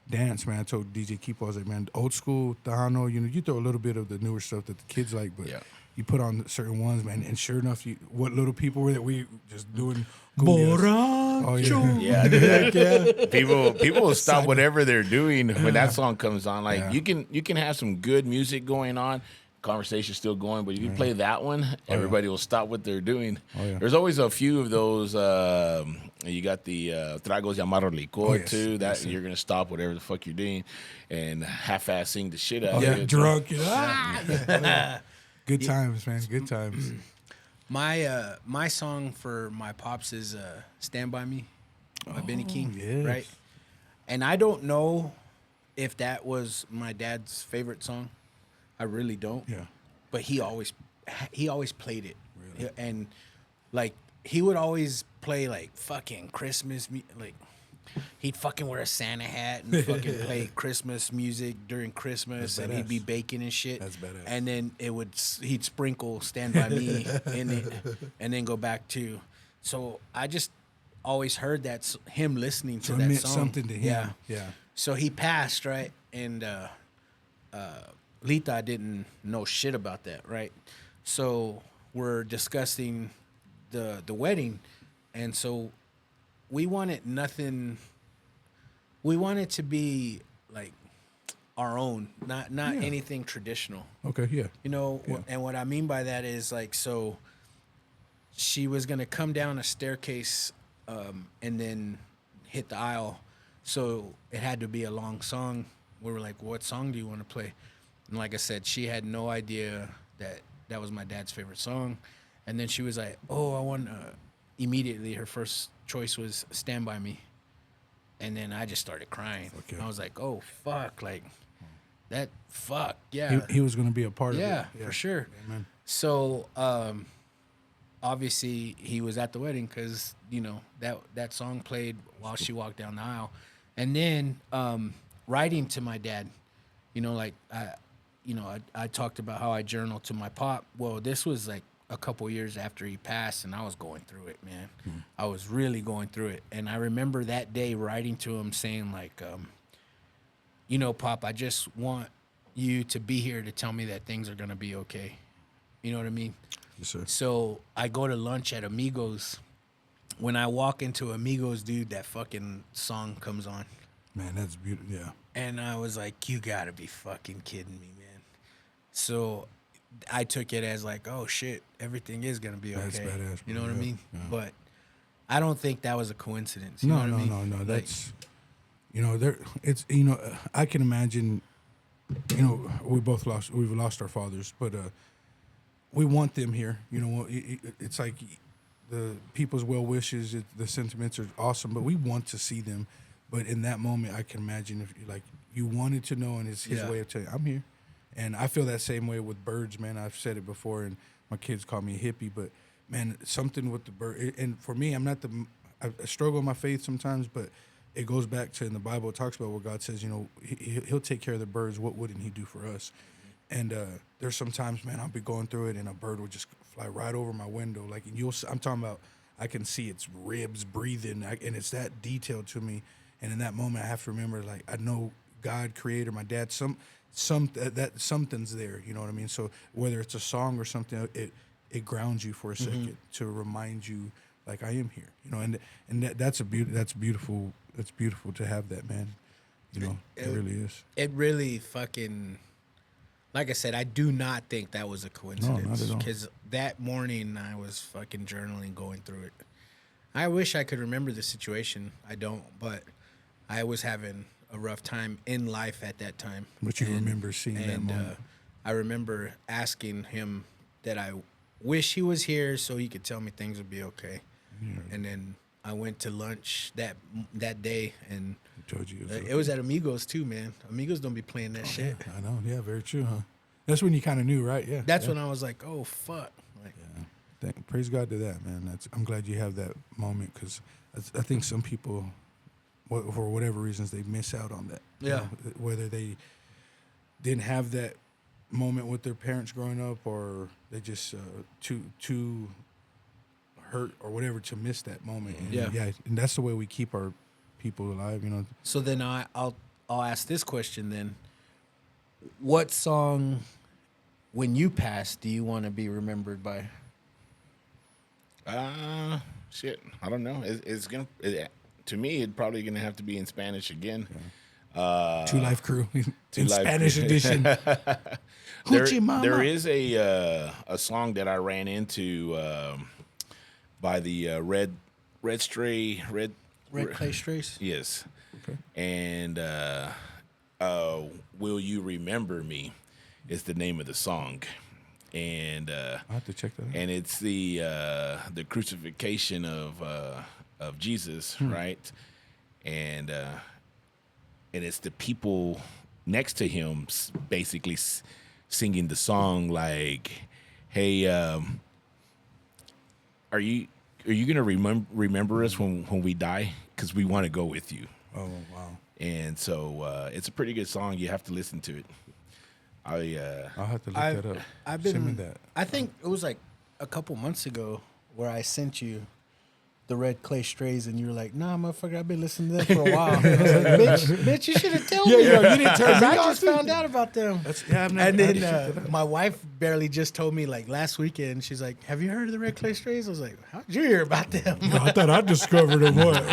dance, man. I told DJ Keepo, I was like, man, old school Tejano, you throw a little bit of the newer stuff that the kids like, but you put on certain ones, man, and sure enough, what little people were that we just doing. Oh yeah, Yeah. People will stop whatever they're doing when that song comes on. Like you can have some good music going on, conversation still going, but if you play that one, everybody will stop what they're doing. There's always a few of those. You got the Tragos Llamado Licor too. That you're gonna stop whatever the fuck you're doing and half-ass sing the shit out of it. Drunk. Good times, man. Good times. My song for my pops is "Stand by Me" by Benny King, yes. right? And I don't know if that was my dad's favorite song. I really don't. Yeah. But he always played it, really? And like he would always play like fucking Christmas, like he'd fucking wear a Santa hat and fucking play Christmas music during Christmas, and he'd be baking and shit. That's badass. And then he'd sprinkle "Stand by Me" in it, and then go back to. So I just always heard that him listening to So it that meant song. something to him. Yeah. So he passed, right? And Lita didn't know shit about that, right? So we're discussing the wedding, and so we wanted nothing. We want it to be like our own, not anything traditional. Okay. Yeah. And what I mean by that is like, so she was gonna come down a staircase, and then hit the aisle. So it had to be a long song. We were like, what song do you want to play? And like I said, she had no idea that was my dad's favorite song. And then she was like, oh, I want immediately her first choice was "Stand By Me." And then I just started crying. Okay. I was like, oh, fuck, like that, fuck, yeah. He was going to be a part of it. Yeah, for sure. Yeah, man. So obviously he was at the wedding because that song played while she walked down the aisle, and then writing to my dad, I talked about how I journaled to my pop. Well, this was like a couple years after he passed, and I was going through it, man. I was really going through it, and I remember that day writing to him saying like, Pop, I just want you to be here to tell me that things are gonna be okay. You know what I mean? Yes, sir. So I go to lunch at Amigos. When I walk into Amigos, dude, that fucking song comes on. Man, that's beautiful. Yeah. And I was like, you gotta be fucking kidding me, man. So I took it as like, oh shit, everything is gonna be okay. That's badass, You know bro. what I Yeah, mean? yeah. But I don't think that was a coincidence. You know what I mean? No. Like, That's I can imagine. We've lost our fathers, but we want them here. It's like the people's well wishes, the sentiments are awesome, but we want to see them. But in that moment, I can imagine if you wanted to know, and it's his way of telling you, I'm here. And I feel that same way with birds, man. I've said it before, and my kids call me a hippie, but man, something with the bird. And for me, I struggle with my faith sometimes, but it goes back to in the Bible. It talks about where God says, He'll take care of the birds. What wouldn't He do for us? And there's sometimes, man, I'll be going through it, and a bird will just fly right over my window. Like, and I'm talking about, I can see its ribs breathing, and it's that detailed to me. And in that moment, I have to remember, like, I know God, Creator, my dad, that something's there. You know what I mean? So whether it's a song or something, it grounds you for a second to remind you, like, I am here. And that's beautiful. It's beautiful to have that, man. It really is. It really fucking, like I said, I do not think that was a coincidence. No, not at all. Because that morning I was fucking journaling, going through it. I wish I could remember the situation. I don't, but I was having a rough time in life at that time. But you remember seeing that And moment. I remember asking him that I wish he was here so he could tell me things would be okay. And then I went to lunch that day, and I told you it was at Amigos too, man. Amigos don't be playing that shit. I know. Yeah, very true, huh? That's when you kind of knew, right? Yeah. That's yeah. when I was like, oh fuck. Like, Praise God to that, man. I'm glad you have that moment because I think some people, for whatever reasons, they miss out on that. You Yeah. know, whether they didn't have that moment with their parents growing up, or they just too hurt or whatever to miss that moment. And Yeah. and that's the way we keep our people alive. You know. so then I'll ask this question then. What song, when you pass, do you want to be remembered by? Shit, I don't know. To me, it's probably gonna have to be in Spanish again. Two Life Crew in Life Spanish Crew. edition. There, Hoochie Mama. there is a song that I ran into by the Red Clay Strays? Yes. Okay. And Will You Remember Me is the name of the song. And I'll have to check that out. and it's the crucifixion of Jesus, right? And it's the people next to him basically singing the song like, "Hey, are you gonna remember us when we die? Because we want to go with you." Oh, wow. And so it's a pretty good song. You have to listen to it. I'll have to look that up. I've Send me been. that. I think it was like a couple months ago where I sent you the Red Clay Strays, and you were like, "Nah, motherfucker, I've been listening to them for a while." I was like, bitch, you should have told me. yo, you didn't tell me. I just found out about them. Yeah, I've never- And I had to check then that out. my wife barely just told me like last weekend. She's like, "Have you heard of the Red Clay Strays?" I was like, "How'd you hear about them?" I thought I discovered them. What?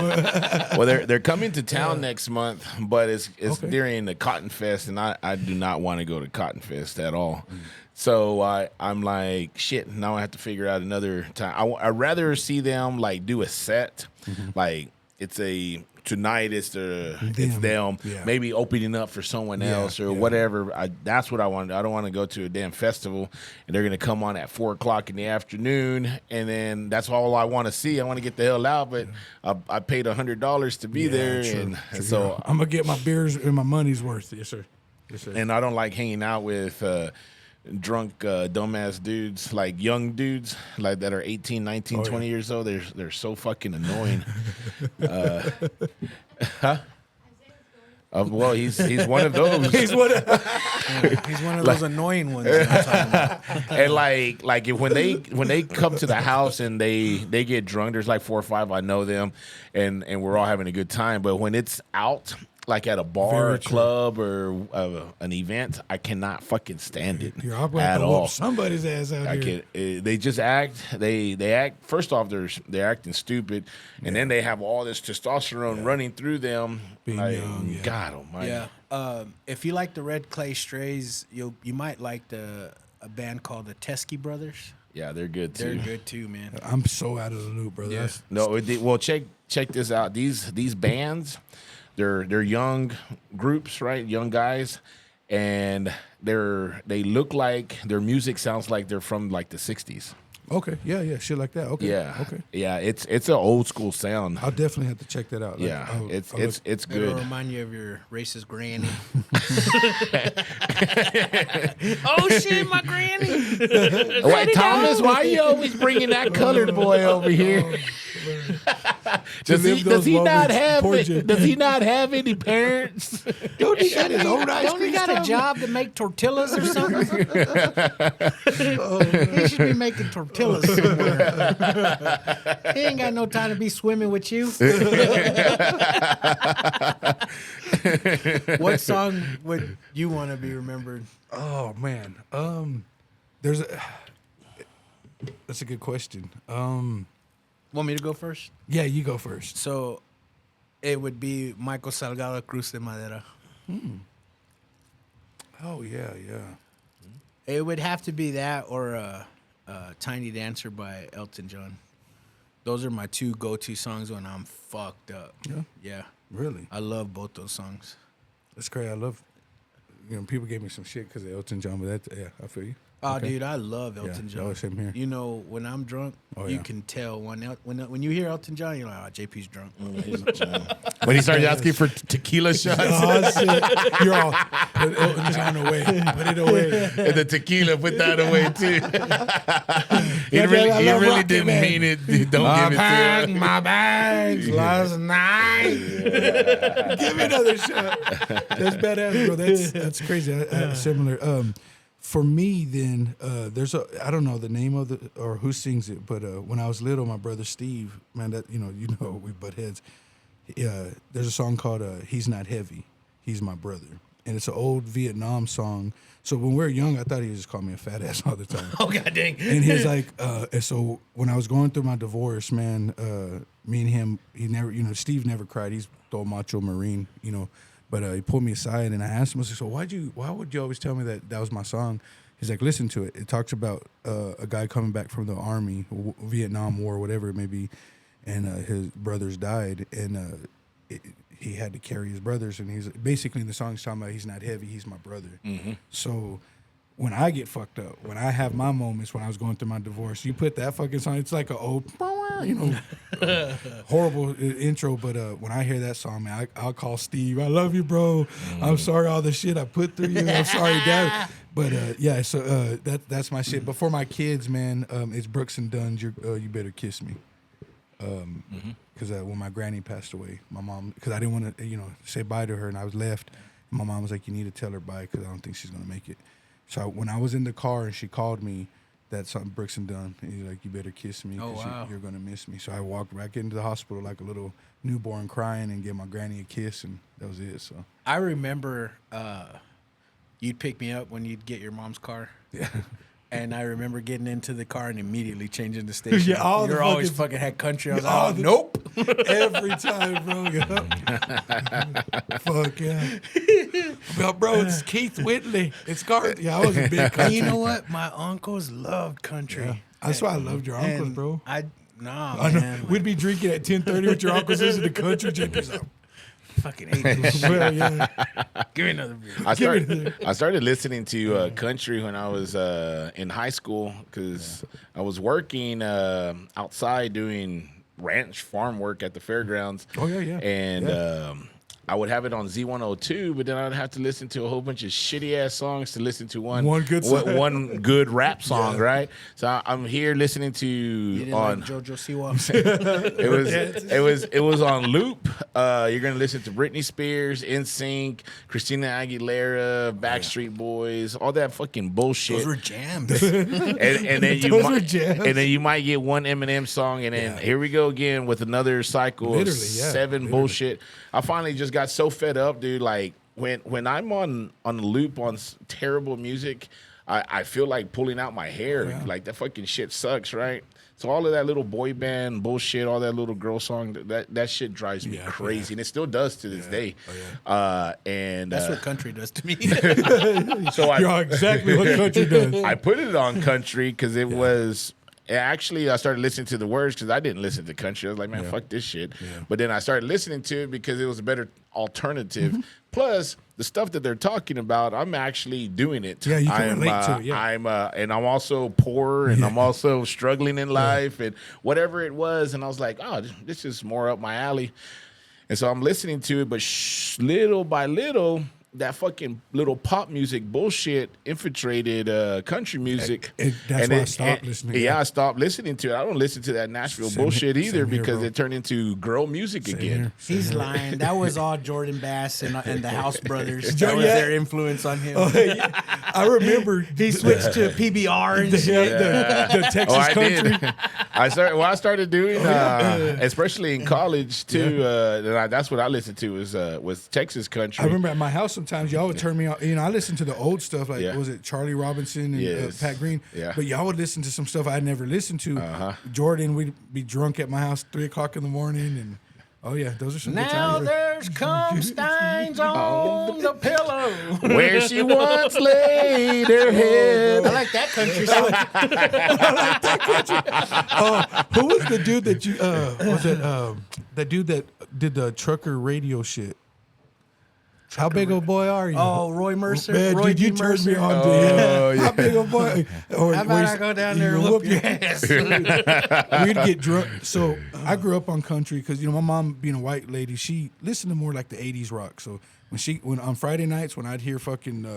Well, they're coming to town next month, but it's Okay. during the Cotton Fest, and I do not want to go to Cotton Fest at all. So I'm like, shit. Now I have to figure out another time. I'd rather see them like do a set, like tonight it's them, Yeah. maybe opening up for someone else or whatever. That's what I want. I don't want to go to a damn festival and they're gonna come on at 4:00 in the afternoon, and then that's all I want to see. I want to get the hell out, but I paid $100 to be there, true, and so I'm gonna get my beers and my money's worth. Yes, sir. Yes, sir. and I don't like hanging out with drunk dumbass dudes, like young dudes like that are 18, 19, 20 years old. They're so fucking annoying. Well, he's one of those. He's one of those annoying ones. That I'm talking about. And like when they come to the house and they get drunk, there's like 4 or 5. I know them, and we're all having a good time. But when it's out, like at a bar, Very or true. club, or an event, I cannot fucking stand it You're I'm gonna at have to all. whoop somebody's ass out I here. can. They just act. They act. First off, they're acting stupid, and then they have all this testosterone running through them. Being Like, young, yeah. God Almighty. Yeah. If you like the Red Clay Strays, you might like a band called the Teskey Brothers. Yeah, they're good too. They're good too, man. I'm so out of the loop, brother. Yeah. That's- No, well, check this out. These bands, they're young groups, right? Young guys, and they look like their music sounds like they're from like the '60s. Okay. Yeah. Shit like that. Okay. Yeah. Okay. Yeah, it's an old school sound. I'll definitely have to check that out. Like, Yeah, I'll it's look- it's It'll good. remind you of your racist granny. Oh shit, my granny! Wait, Thomas, why are you always bringing that colored boy over here? Does live he those not moments, have poor it? Jim. Does he not have any parents? Dude, he got his own ice Don't he cream got a stand? job to make tortillas or something? He should be making tortillas somewhere. He ain't got no time to be swimming with you. What song would you want to be remembered? Oh man. That's a good question. Want me to go first? Yeah, you go first. So it would be Michael Salgado Cruz de Madera. Oh yeah. It would have to be that or Tiny Dancer by Elton John. Those are my two go-to songs when I'm fucked up. Yeah. Yeah. Really? I love both those songs. That's great. I love, people gave me some shit because of Elton John, but I feel you. Oh, Okay. dude, I love Elton Yeah, John. oh, same here. You know, when I'm drunk, Oh, you yeah. can tell when you hear Elton John, you're like, oh, JP's drunk. When he started asking for tequila shots Oh, shit. You're all, put Elton John away. Put it away. and the tequila, put that away too. he Yeah, really, I he love really Rocket didn't Man. mean it. Don't give it to him. My bags last night. Give me another shot. That's badass, bro. That's crazy. Similar. For me, then there's I don't know the name of or who sings it, but when I was little, my brother Steve, man, that we butt heads. There's a song called "He's Not Heavy, He's My Brother," and it's an old Vietnam song. So when we were young, I thought he just called me a fat ass all the time. Oh, god dang. And he's like, and so when I was going through my divorce, man, me and him, he never, Steve never cried. He's the old macho Marine, but he pulled me aside and I asked him, I said, so why would you always tell me that was my song? He's like, listen to it. It talks about a guy coming back from the army, Vietnam War, whatever it may be, and his brothers died, and he had to carry his brothers, and he's basically in the song he's talking about he's not heavy, he's my brother. Mm-hmm. So when I get fucked up, when I have my moments when I was going through my divorce, you put that fucking song, it's like an old, horrible intro, but when I hear that song, man, I'll call Steve. I love you, bro. I'm sorry all the shit I put through you. I'm sorry, Dad. But so that's my shit. But for my kids, man, it's Brooks and Dunn's. You Better Kiss Me. Because when my granny passed away, my mom, because I didn't want to, say bye to her, and I was left. And my mom was like, "You need to tell her bye because I don't think she's gonna make it." So when I was in the car and she called me, that's something Brooks and Dunn. And he's like, "You better kiss me because you're gonna miss me." So I walked back into the hospital like a little newborn, crying, and gave my granny a kiss, and that was it. So I remember you'd pick me up when you'd get your mom's car. yeah. And I remember getting into the car and immediately changing the station. Yeah, You're always fucking had country. I was like, nope. Every time, bro. Fuck yeah. Well, bro, it's Keith Whitley. It's Garth. Yeah, I was a big And country. you know what? My uncles loved country. Yeah. That's why I loved your uncles, And bro. I know. man. We'd be drinking at 10:30 with your uncles into the country. JP's like, fucking hate this shit. well, yeah. Give me another beer. I started listening to country when I was in high school because I was working outside doing ranch farm work at the fairgrounds. Oh, yeah. And I would have it on Z102, but then I'd have to listen to a whole bunch of shitty ass songs to listen to one good song. one good rap song, right? So I'm here listening to You didn't on like JoJo Siwa? it was on loop. You're gonna listen to Britney Spears, NSYNC, Christina Aguilera, Backstreet Boys, all that fucking bullshit. Those were jams. and then Those were jams. and then you might get one Eminem song, and then here we go again with another cycle of seven bullshit. I finally just got so fed up, dude. Like when I'm on the loop on terrible music, I feel like pulling out my hair. Like that fucking shit sucks, right? So all of that little boy band bullshit, all that little girl song, that shit drives me crazy, and it still does to this day. And That's what country does to me. so You're exactly what country does. I put it on country because it was. Actually, I started listening to the words because I didn't listen to country. I was like, man, fuck this shit. Yeah. But then I started listening to it because it was a better alternative. Plus, the stuff that they're talking about, I'm actually doing it. Yeah, you can relate to it. Yeah. And I'm also poor, and I'm also struggling in life, and whatever it was. And I was like, oh, this is more up my alley. And so I'm listening to it, but little by little, that fucking little pop music bullshit infiltrated country music. That's why I stopped listening. Yeah, I stopped listening to it. I don't listen to that Nashville bullshit either because bro. it turned into girl music again. He's lying. That was all Jordan Bass and the House Brothers. That was their influence on him. I remember He switched to PBR and shit. the Texas country. Did. I started doing, especially in college too. That's what I listened to was Texas country. I remember at my house sometimes y'all would turn me on. I listened to the old stuff like was it Charlie Robinson and Pat Green. Yeah. But y'all would listen to some stuff I'd never listened to. Jordan, we'd be drunk at my house 3:00 in the morning, and those are some good times. Now they're There's cum stains on the pillow. Where she once laid her head. I like that country song. Who was the dude that you was it that dude that did the trucker radio shit? How big of a boy are you? Oh, Roy Mercer. Man, Roy dude, G. you turned me Mercer. on to him. How big of a boy? Or, How about I go down there and whoop your ass? We'd get drunk. So I grew up on country because my mom being a white lady, she listened to more like the '80s rock. So when on Friday nights when I'd hear fucking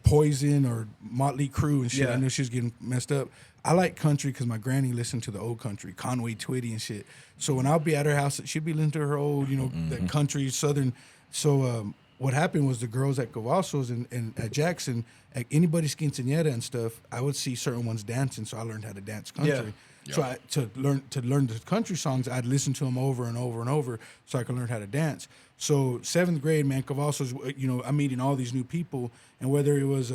Poison or Motley Crue and shit, Yeah. I knew she was getting messed up. I like country because my granny listened to the old country, Conway Twitty and shit. So when I'll be at her house, she'd be listening to her old, that country southern. So what happened was the girls at Cavazos and at Jackson, at anybody's quinceañera and stuff, I would see certain ones dancing, so I learned how to dance country. Yeah. So to learn the country songs, I'd listen to them over and over and over so I could learn how to dance. So 7th grade, man, Cavazos, I'm meeting all these new people, and whether it was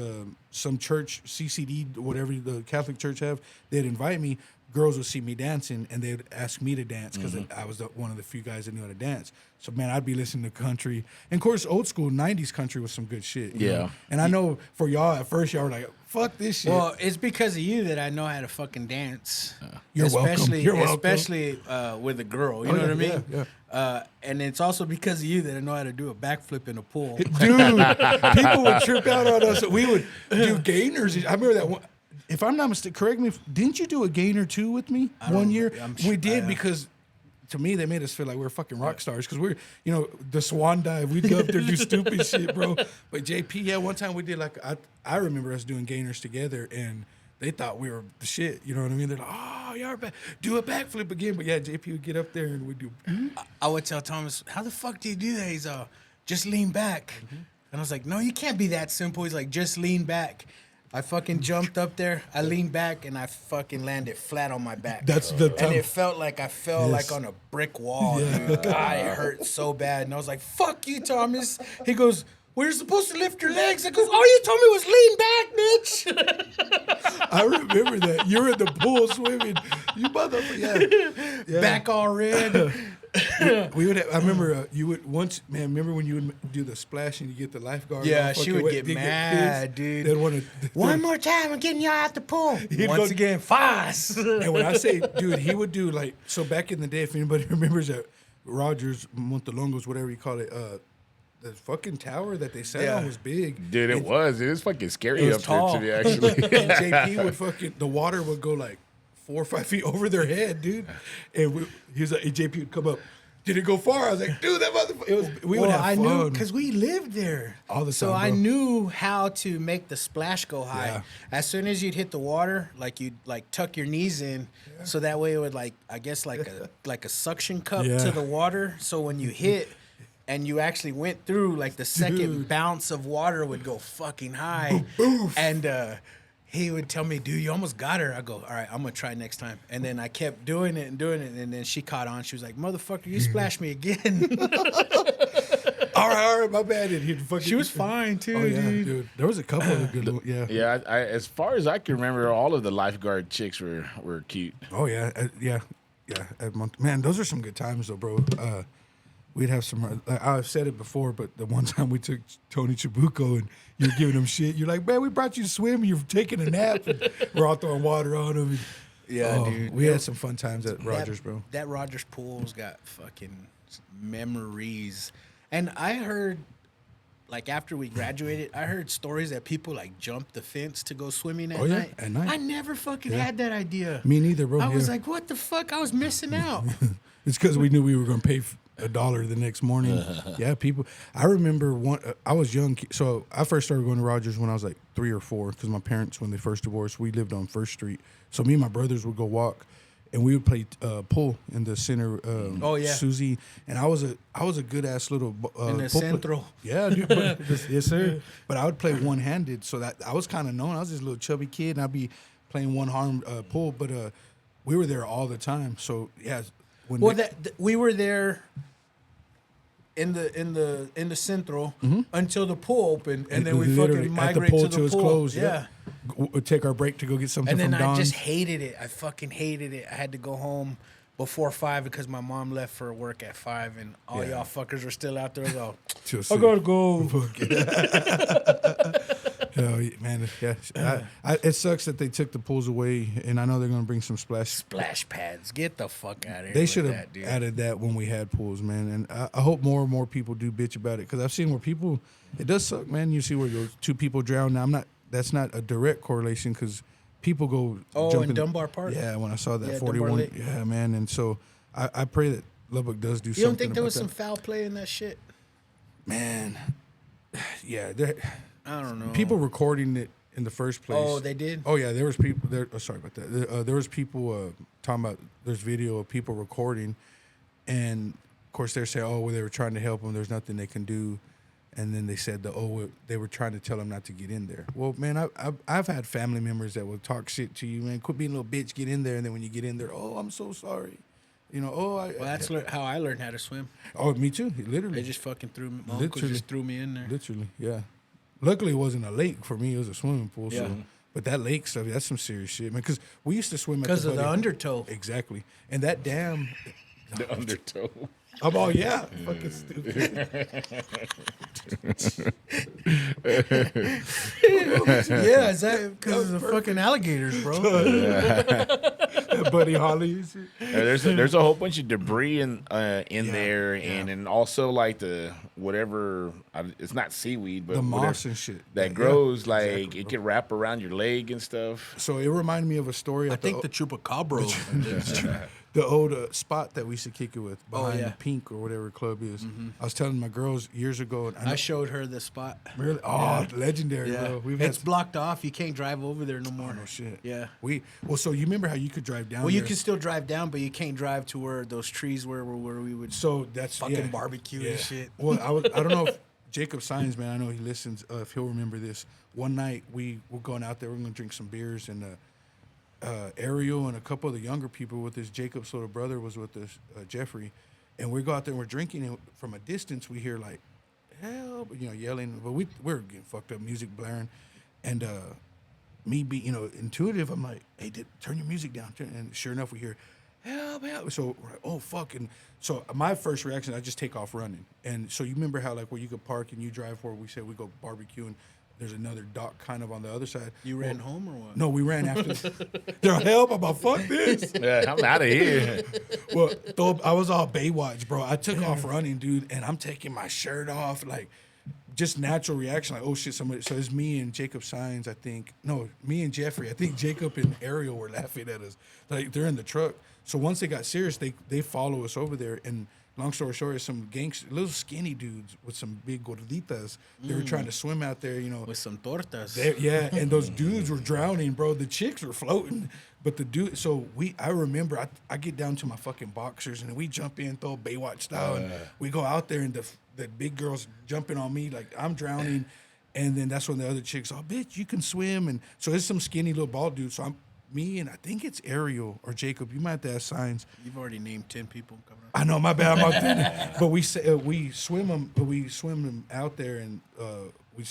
some church, CCD, whatever the Catholic church have, they'd invite me. Girls would see me dancing, and they'd ask me to dance because I was one of the few guys that knew how to dance. So, man, I'd be listening to country. And, of course, old school 90s country was some good shit. you Yeah. know? And I know for y'all, at first, y'all were like, fuck this shit. Well, it's because of you that I know how to fucking dance. You're welcome. You're welcome. Especially with a girl. You know what I mean? Yeah. And it's also because of you that I know how to do a backflip in a pool. Dude, people would trip out on us. We would do gainers. I remember that one. If I'm not mistaken, correct me. Didn't you do a gainer too with me one year? We did because to me they made us feel like we were fucking rock stars because we're the swan dive. We'd go up there and do stupid shit, bro. But JP, one time we did I remember us doing gainers together and they thought we were the shit. You know what I mean? They're like, oh, y'all do a backflip again. But yeah, JP would get up there and we'd do. I would tell Thomas, how the fuck do you do that? He's just lean back. And I was like, no, you can't be that simple. He's like, just lean back. I fucking jumped up there, I leaned back, and I fucking landed flat on my back. That's the time. And it felt like I fell like on a brick wall, dude. God, it hurt so bad. And I was like, fuck you, Thomas. He goes, well, you're supposed to lift your legs. I goes, all you told me was lean back, bitch. I remember that. You were in the pool swimming. You motherfucker. Yeah. Back all red. We would. I remember you would once, man. Remember when you would do the splash and you get the lifeguard? Yeah, all she fucking would wet? get They'd mad, pissed. dude. They'd want to. One more time, I'm getting y'all out the pool. He'd Once go- again, fast. And when I say, dude, he would do so. Back in the day, if anybody remembers at Rogers Montelongos, whatever you call it, the fucking tower that they sat on was big. Dude, it was fucking scary It was up tall. there to me, actually. And JP would the water would go like 4 or 5 feet over their head, dude. And he was like, JP would come up. Did it go far? I was like, dude, that motherfucker. We would have I fun. knew because we lived there All the So time, I bro. knew how to make the splash go high. Yeah. As soon as you'd hit the water, like you'd tuck your knees in, so that way it would like a suction cup Yeah. to the water. So when you hit. And you actually went through like the second Dude. bounce of water would go fucking high, and he would tell me, "Dude, you almost got her." I go, "All right, I'm gonna try next time." And then I kept doing it, and then she caught on. She was like, "Motherfucker, you splashed me again." all right, my bad. And he'd fucking. She was fine too, Oh, yeah, dude. dude. There was a couple of good ones. Yeah. Yeah, I, as far as I can remember, all of the lifeguard chicks were cute. Oh, yeah. Yeah. Man, those are some good times, though, bro. We'd have some. I've said it before, but the one time we took Tony Chabuco and you were giving him shit, you're like, man, we brought you to swim. You're taking a nap. And we're all throwing water on him. Yeah, dude. We had some fun times at Rogers, bro. That Rogers pool's got fucking memories. And I heard, like after we graduated, I heard stories that people like jumped the fence to go swimming at Oh, yeah, night. at night. I never fucking had that idea. Me neither, bro. I was Yeah. like, what the fuck? I was missing out. It's because we knew we were going to pay $1 the next morning. Yeah, people. I remember I was young, so I first started going to Rogers when I was like 3 or 4 because my parents, when they first divorced, we lived on First Street. So me and my brothers would go walk, and we would play pool in the center. Oh, yeah. Susie, and I was a good ass little In the pool player. central. Yeah, dude. Yes, sir. But I would play one handed, so that I was kind of known. I was this little chubby kid, and I'd be playing one arm pool. But we were there all the time. So yeah. Well, we were there in the central until the pool opened, and then we Literally, fucking at the migrated pool to the till it's pool. closed. Yeah. We'd take our break to go get something And then from I Don's. just hated it. I fucking hated it. I had to go home before 5 because my mom left for work at 5, and all y'all fuckers are still out there. Go, Till I six. gotta go. Man, yeah. It sucks that they took the pools away, and I know they're gonna bring some Splash pads. Get the fuck out of here. They with should have that, dude. added that when we had pools, man. And I hope more and more people do bitch about it, because I've seen where people, it does suck, man. You see where those 2 people drown. Now that's not a direct correlation, because people go. Oh, jumping, in Dunbar Park? Yeah, when I saw that Yeah, 41. Dunbar Lake. Yeah, man. And so I pray that Lubbock does do something. You don't think there about was that. some foul play in that shit? Man, yeah. I don't know. People recording it in the first place. Oh, they did? Oh yeah, there was people there. Oh, sorry about that. There was people talking about. There's video of people recording, and of course they're saying, "Oh, well, they were trying to help them. There's nothing they can do," and then they said, they were trying to tell them not to get in there." Well, man, I've had family members that will talk shit to you, man. Quit being a little bitch, get in there, and then when you get in there, oh, I'm so sorry. You know, Well, that's how I learned how to swim. Oh, me too. Literally, They just fucking threw me. My uncle Literally. just threw me in there. Literally, yeah. Luckily, it wasn't a lake for me. It was a swimming pool. Yeah. So, but that lake stuff, that's some serious shit, man. Because we used to swim at Because of the Buddy- undertow. Exactly. And that dam. The undertow. I'm all, yeah. Fucking stupid. Yeah, is that because of the fucking alligators, bro? Buddy Holly. and shit. There's a whole bunch of debris in there, and then also like the whatever. It's not seaweed, but The whatever moss and shit. that Yeah, grows. Like exactly, it bro. could wrap around your leg and stuff. So it reminded me of a story. I At think the chupacabra. the old spot that we used to kick it with behind yeah. the Pink or whatever club is. I was telling my girls years ago. And I showed her the spot. really, legendary, bro. We've It's had blocked off. You can't drive over there no more. oh shit. Yeah. So you remember how you could drive down? Well, you there? can still drive down, but you can't drive to where those trees were where we would So that's fucking barbecue and shit. Well, I don't know if Jacob Sines, man, I know he listens. If he'll remember this, one night we were going out there. We're gonna drink some beers, and Ariel and a couple of the younger people with us. Jacob's little brother was with us, Jeffrey, and we go out there and we're drinking. And from a distance, we hear like help, yelling. But we're getting fucked up, music blaring, and me being intuitive, I'm like, hey, turn your music down. And sure enough, we hear help, help. So we're like, oh fuck. And so my first reaction, I just take off running. And so you remember how like where you could park and you drive where we said we go barbecue and there's another dock kind of on the other side. You ran home or what? No, we ran after. They're help. I'm like, fuck this. Yeah, I'm out of here. Well, I was all Baywatch, bro. I took off running, dude, and I'm taking my shirt off, like just natural reaction, like, oh shit, somebody. So it's me and Jacob Sines, I think. No, me and Jeffrey. I think Jacob and Ariel were laughing at us. Like they're in the truck. So once they got serious, they follow us over there. And long story short, is some little skinny dudes with some big gorditas. They were trying to swim out there, With some tortas. Yeah, and those dudes were drowning, bro. The chicks were floating, but the dude. So I remember I get down to my fucking boxers and we jump in, throw Baywatch style, and we go out there and the big girls jumping on me like I'm drowning, and then that's when the other chicks, oh bitch, you can swim, and so it's some skinny little bald dude. So me and I think it's Ariel or Jacob. You might have to ask Signs. You've already named 10 people coming up. I know, my bad. I'm out there. But we say we swim them out there, and we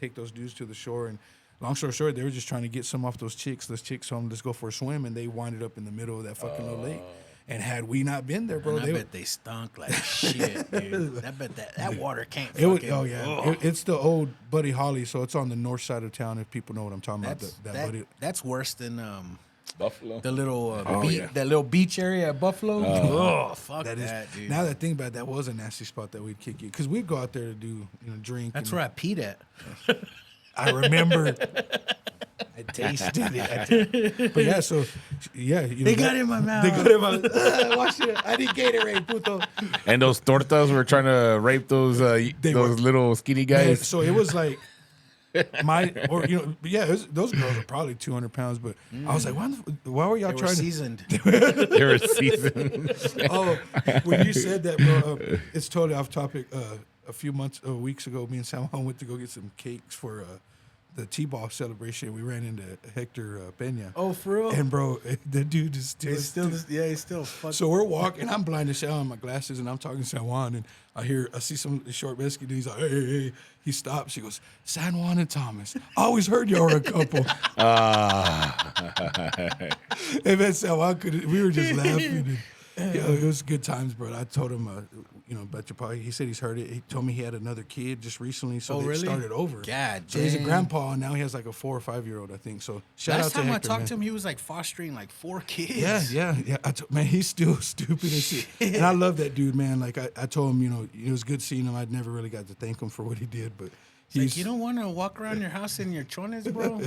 take those dudes to the shore. And long story short, they were just trying to get some off those chicks. Those chicks told them, let's go for a swim, and they winded up in the middle of that fucking little lake. And had we not been there, bro, And I bet they stunk like shit, dude. I bet that water can't fucking... it's the old Buddy Holly, so it's on the north side of town. If people know what I'm talking about, That's worse than Buffalo. the little that little beach area at Buffalo. Oh, fuck that, dude. Now that I think about it, that was a nasty spot that we'd kick you, because we'd go out there to do drink. That's where I peed at. I remember. I tasted it. But yeah, so yeah, They got it in my mouth. They got it in my watch it. I need Gatorade, puto. And those tortas were trying to rape those little skinny Man, guys. so it was like those girls are probably 200 pounds, but I was like, why were y'all They were trying seasoned. They were seasoned. Oh, when you said that, bro, it's totally off topic. A few weeks ago, me and Sam went to go get some cakes for the T-ball celebration. We ran into Hector Pena. Oh, for real? And bro, the dude is He's still fucking... So we're walking. I'm blind as hell on my glasses, and I'm talking to San Juan, and I see some short Mexican dude. He's like, hey. He stops. He goes, San Juan and Thomas. I always heard y'all were a couple. And then San Juan we were just laughing. Yeah, it was good times, bro. I told him, about your party. He said he's heard it. He told me he had another kid just recently, so Oh, they really? started over. God So he's a damn. grandpa, and now he has like a 4 or 5 year old, I think. So shout out Last to time Hector, I talked man. to him, he was like fostering like 4 kids. Yeah. Man, he's still stupid and shit. And I love that dude, man. Like I told him, it was good seeing him. I'd never really got to thank him for what he did, but He's like, you don't want to walk around your house in your chones, bro?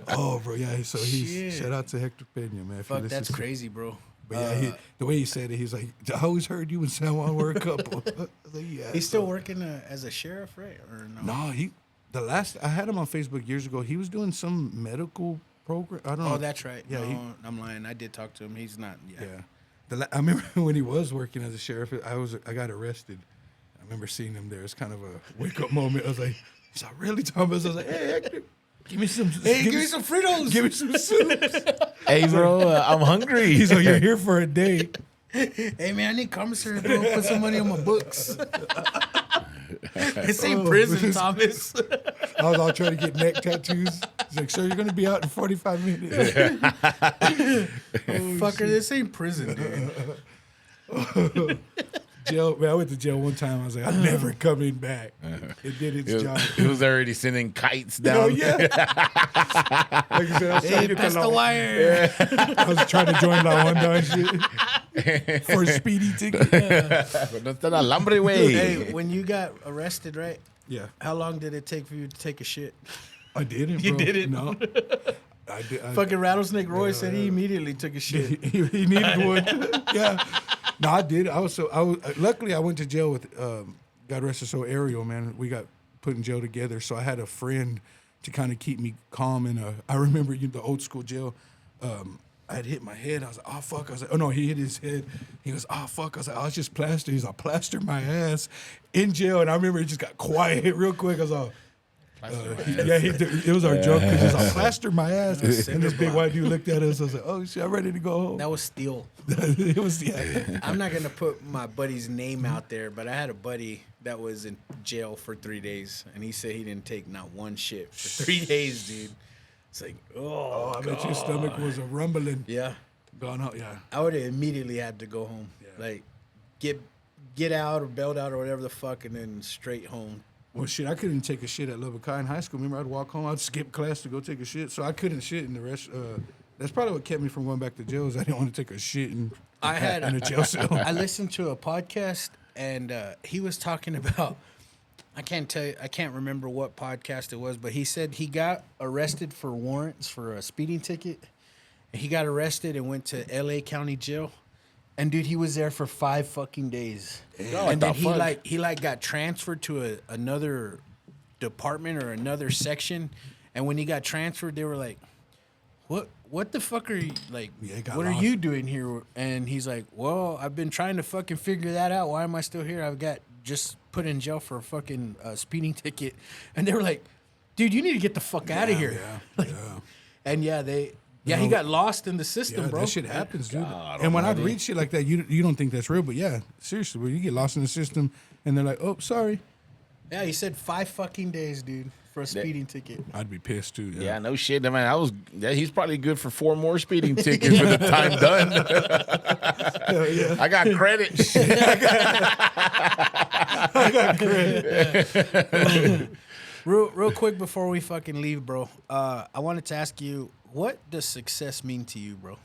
oh, bro, yeah. So he's Shit. shout out to Hector Pena, man. if he Fuck, that's listens. crazy, bro. But yeah, the way he said it, he's like, I always heard you and San Juan were a couple. I was like, yeah. He's still working as a sheriff, right? Or no? No, I had him on Facebook years ago. He was doing some medical program. I don't know. Oh, that's right. Yeah, No, I'm lying. I did talk to him. He's not. Yeah. Yeah. I remember when he was working as a sheriff, I got arrested. I remember seeing him there. It's kind of a wake up moment. I was like, he's like, really, Thomas? I was like, hey, Hector, give me some. Hey, give me some Fritos. Give me some soup. Hey, bro, I'm hungry. He's like, you're here for a day. Hey, man, I need commissary, bro. Put some money on my books. This ain't prison, Thomas. I was all trying to get neck tattoos. He's like, sir, you're going to be out in 45 minutes. Fucker, this ain't prison, dude. Jail, man, I went to jail one time. I was like, I'm never coming back. It did its job. He was already sending kites down. Oh, yeah. Like I said, I was trying to Hey, get pass the law. wire. I was trying to join La Honda and shit for a speedy ticket. No está el alambre, güey. Hey, when you got arrested, right? Yeah, How long did it take for you to take a shit? I didn't. You bro. didn't? No, I did. Fucking Rattlesnake Roy said he immediately took a shit. he needed one. Yeah. No, I did. Luckily I went to jail with God rest his soul, Ariel, man. We got put in jail together, so I had a friend to kind of keep me calm. And I remember the old school jail. I had hit my head. I was like, oh fuck. I was like, oh no, he hit his head. He goes, oh fuck. I was like, oh, it's just plaster. He's like, plaster my ass in jail. And I remember it just got quiet real quick. I was like, it was our joke because he's like, plaster my ass. And this big white dude looked at us. I was like, oh shit, I'm ready to go home. That was steel. It was, yeah. I'm not gonna put my buddy's name out there, but I had a buddy that was in jail for 3 days, and he said he didn't take not one shit for 3 days, dude. It's like, Oh, I bet your stomach was a rumbling. yeah. Gone out, yeah. I would have immediately had to go home, like get out or bailed out or whatever the fuck, and then straight home. Well, shit, I couldn't take a shit at Lubbock High in high school. Remember, I'd walk home, I'd skip class to go take a shit, so I couldn't shit in the rest. That's probably what kept me from going back to jail. Is I didn't want to take a shit in a jail cell. I listened to a podcast, and he was talking about. I can't remember what podcast it was, but he said he got arrested for warrants for a speeding ticket. He got arrested and went to L.A. County Jail, and dude, he was there for 5 fucking days. And then he got transferred to another department or another section, and when he got transferred, they were like, What the fuck are you like? Yeah, it got what lost. are you doing here? And he's like, well, I've been trying to fucking figure that out. Why am I still here? I've got just put in jail for a fucking speeding ticket. And they were like, dude, you need to get the fuck out of here. Yeah, And he got lost in the system, yeah, bro. that shit happens, dude. God And when I almighty. read shit like that, you don't think that's real, but yeah, seriously, when you get lost in the system, and they're like, oh, sorry, Yeah, he said 5 fucking days, dude, for a speeding ticket. I'd be pissed too. Yeah, no shit, man. He's probably good for 4 more speeding tickets for the time done. I got credit. Real quick before we fucking leave, bro. I wanted to ask you, what does success mean to you, bro?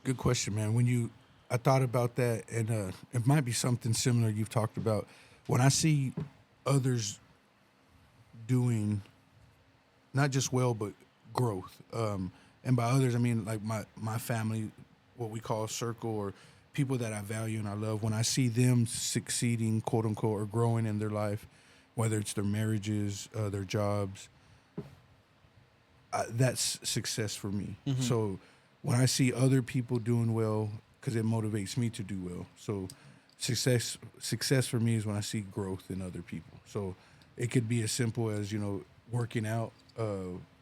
Good question, man. I thought about that, and it might be something similar you've talked about. When I see others doing not just well, but growth, and by others, I mean like my family, what we call a circle, or people that I value and I love. When I see them succeeding, quote unquote, or growing in their life, whether it's their marriages, their jobs, that's success for me. Mm-hmm. So when I see other people doing well, because it motivates me to do well. So success for me is when I see growth in other people. So it could be as simple as, working out.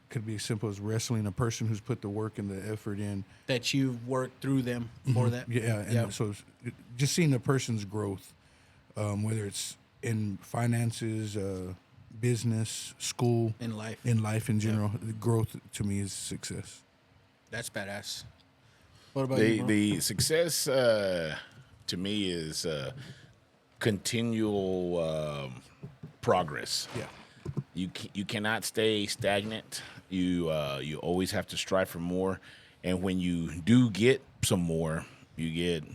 Could be as simple as wrestling, a person who's put the work and the effort in. That you've worked through them for that? Yeah, and so just seeing a person's growth, whether it's in finances, business, school, In life. in life in general, growth to me is success. That's badass. What about you, bro? The success to me is continual progress. Yeah. You cannot stay stagnant. You always have to strive for more, and when you do get some more, you get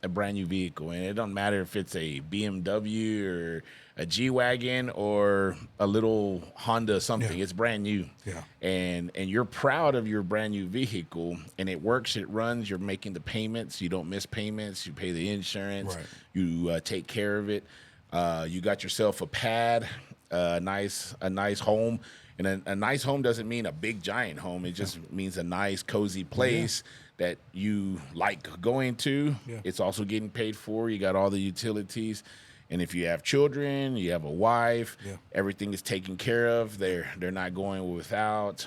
a brand new vehicle, and it don't matter if it's a BMW or a G-Wagon or a little Honda something. Yeah. It's brand new. Yeah. And you're proud of your brand new vehicle, and it works, it runs, you're making the payments, you don't miss payments, you pay the insurance, Right. you take care of it. You got yourself a pad, a nice home. And a nice home doesn't mean a big giant home. It just means a nice cozy place that you like going to. Yeah. It's also getting paid for. You got all the utilities. And if you have children, you have a wife, Yeah. everything is taken care of. They're not going without.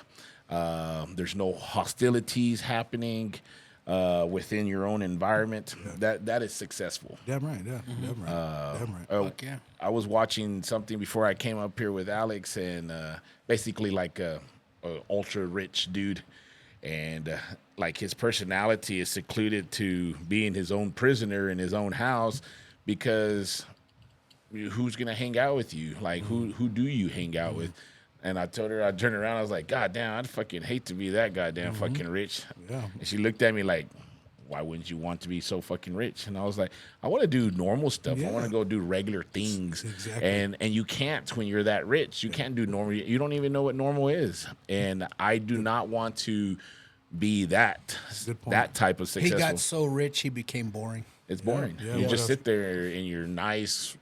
There's no hostilities happening within your own environment. That is successful. Damn right. Yeah. Damn right. Damn right. Fuck yeah. I was watching something before I came up here with Alex, and basically like a ultra rich dude, and like his personality is secluded to being his own prisoner in his own house, because who's gonna hang out with you? Like who do you hang out with? And I told her, I turned around, I was like, God damn, I'd fucking hate to be that goddamn fucking rich. Yeah. And she looked at me like, why wouldn't you want to be so fucking rich? And I was like, I want to do normal stuff. Yeah. I want to go do regular things. Exactly. And you can't when you're that rich. You can't do normal. You don't even know what normal is. And I do not want to be that Good point. that type of He successful. got so rich, he became boring. It's boring. Yeah, you what just else? sit there in your nice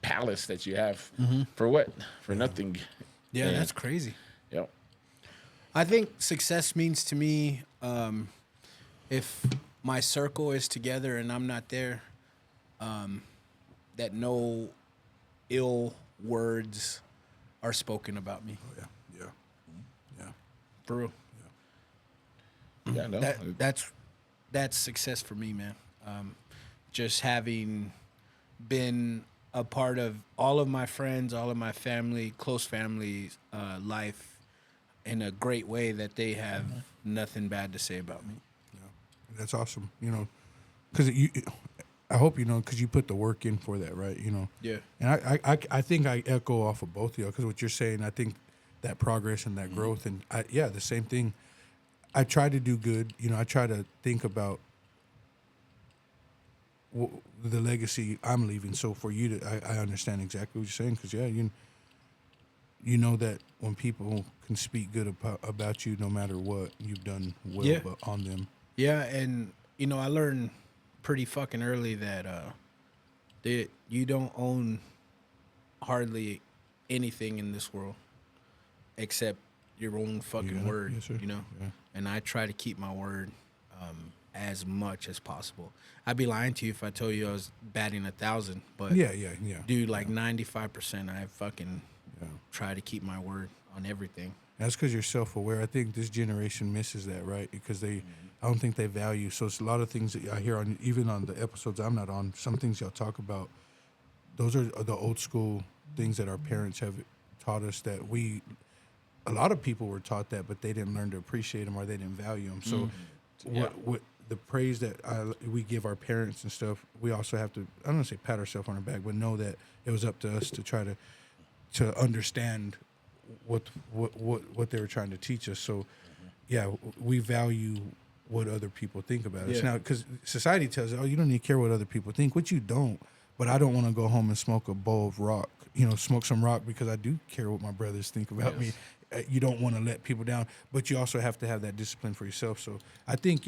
palace that you have for what? For nothing. Yeah, And- that's crazy. Yep. I think success means to me, if my circle is together and I'm not there, that no ill words are spoken about me. Yeah. Yeah. Yeah. For real. Yeah, no. That's success for me, man. Just having been a part of all of my friends, all of my family, close family life in a great way, that they have nothing bad to say about me. That's awesome. You know, because I hope you know, because you put the work in for that, right? You know. Yeah. And I think I echo off of both of y'all, because what you're saying, I think that progress and that growth, and the same thing. I try to do good. You know, I try to think about the legacy I'm leaving. So for you to, I understand exactly what you're saying, because you know that when people can speak good about you, no matter what, you've done well on them. Yeah, and I learned pretty fucking early that you don't own hardly anything in this world except your own fucking Yeah, word. yes, sir. Yeah. And I try to keep my word as much as possible. I'd be lying to you if I told you I was batting 1,000, but Yeah. dude, like 95%, I fucking try to keep my word on everything. That's because you're self-aware. I think this generation misses that, right? Because I don't think they value. So it's a lot of things that I hear on, even on the episodes I'm not on, some things y'all talk about, those are the old school things that our parents have taught us, that a lot of people were taught that, but they didn't learn to appreciate them, or they didn't value them. So what the praise that we give our parents and stuff, we also have to, I don't want to say pat ourselves on our back, but know that it was up to us to try to understand what they were trying to teach us. So we value what other people think about us. Yeah. Now, because society tells us, oh, you don't need to care what other people think, which you don't. But I don't want to go home and smoke a bowl of rock, smoke some rock, because I do care what my brothers think about me. You don't want to let people down, but you also have to have that discipline for yourself. So I think,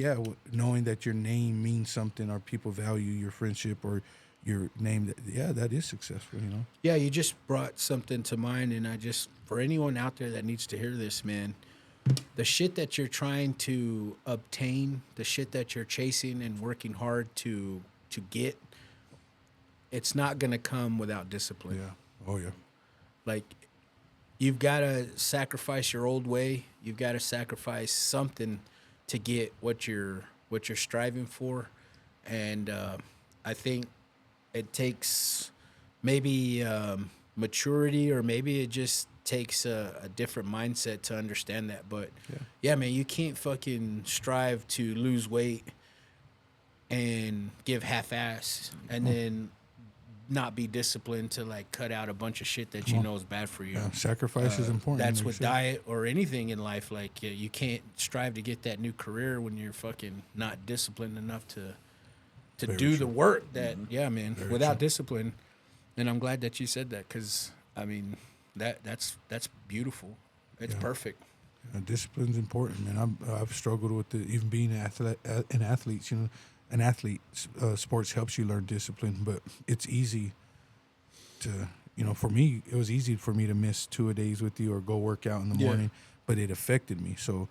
knowing that your name means something, or people value your friendship or your name, that is successful, Yeah, you just brought something to mind, and for anyone out there that needs to hear this, man, the shit that you're trying to obtain, the shit that you're chasing and working hard to get, it's not going to come without discipline. Yeah. Oh, yeah. Like, you've got to sacrifice your old way. You've got to sacrifice something to get what you're striving for. And I think it takes maybe maturity, or maybe it just takes a different mindset to understand that. But yeah, man, you can't fucking strive to lose weight and give half-ass and then not be disciplined to like cut out a bunch of shit that you know is bad for you. Yeah, sacrifice is important. That's like with you said. diet or anything in life. Like you can't strive to get that new career when you're fucking not disciplined enough to Very do the true. work that man, Very without true. discipline. And I'm glad that you said that, because I mean that's beautiful. It's perfect. Discipline's important, man. I've struggled with even being an athlete. You know, an athlete, sports helps you learn discipline, but it's easy to, you know, for me, it was easy for me to miss 2 days with you or go work out in the morning, but it affected me. So,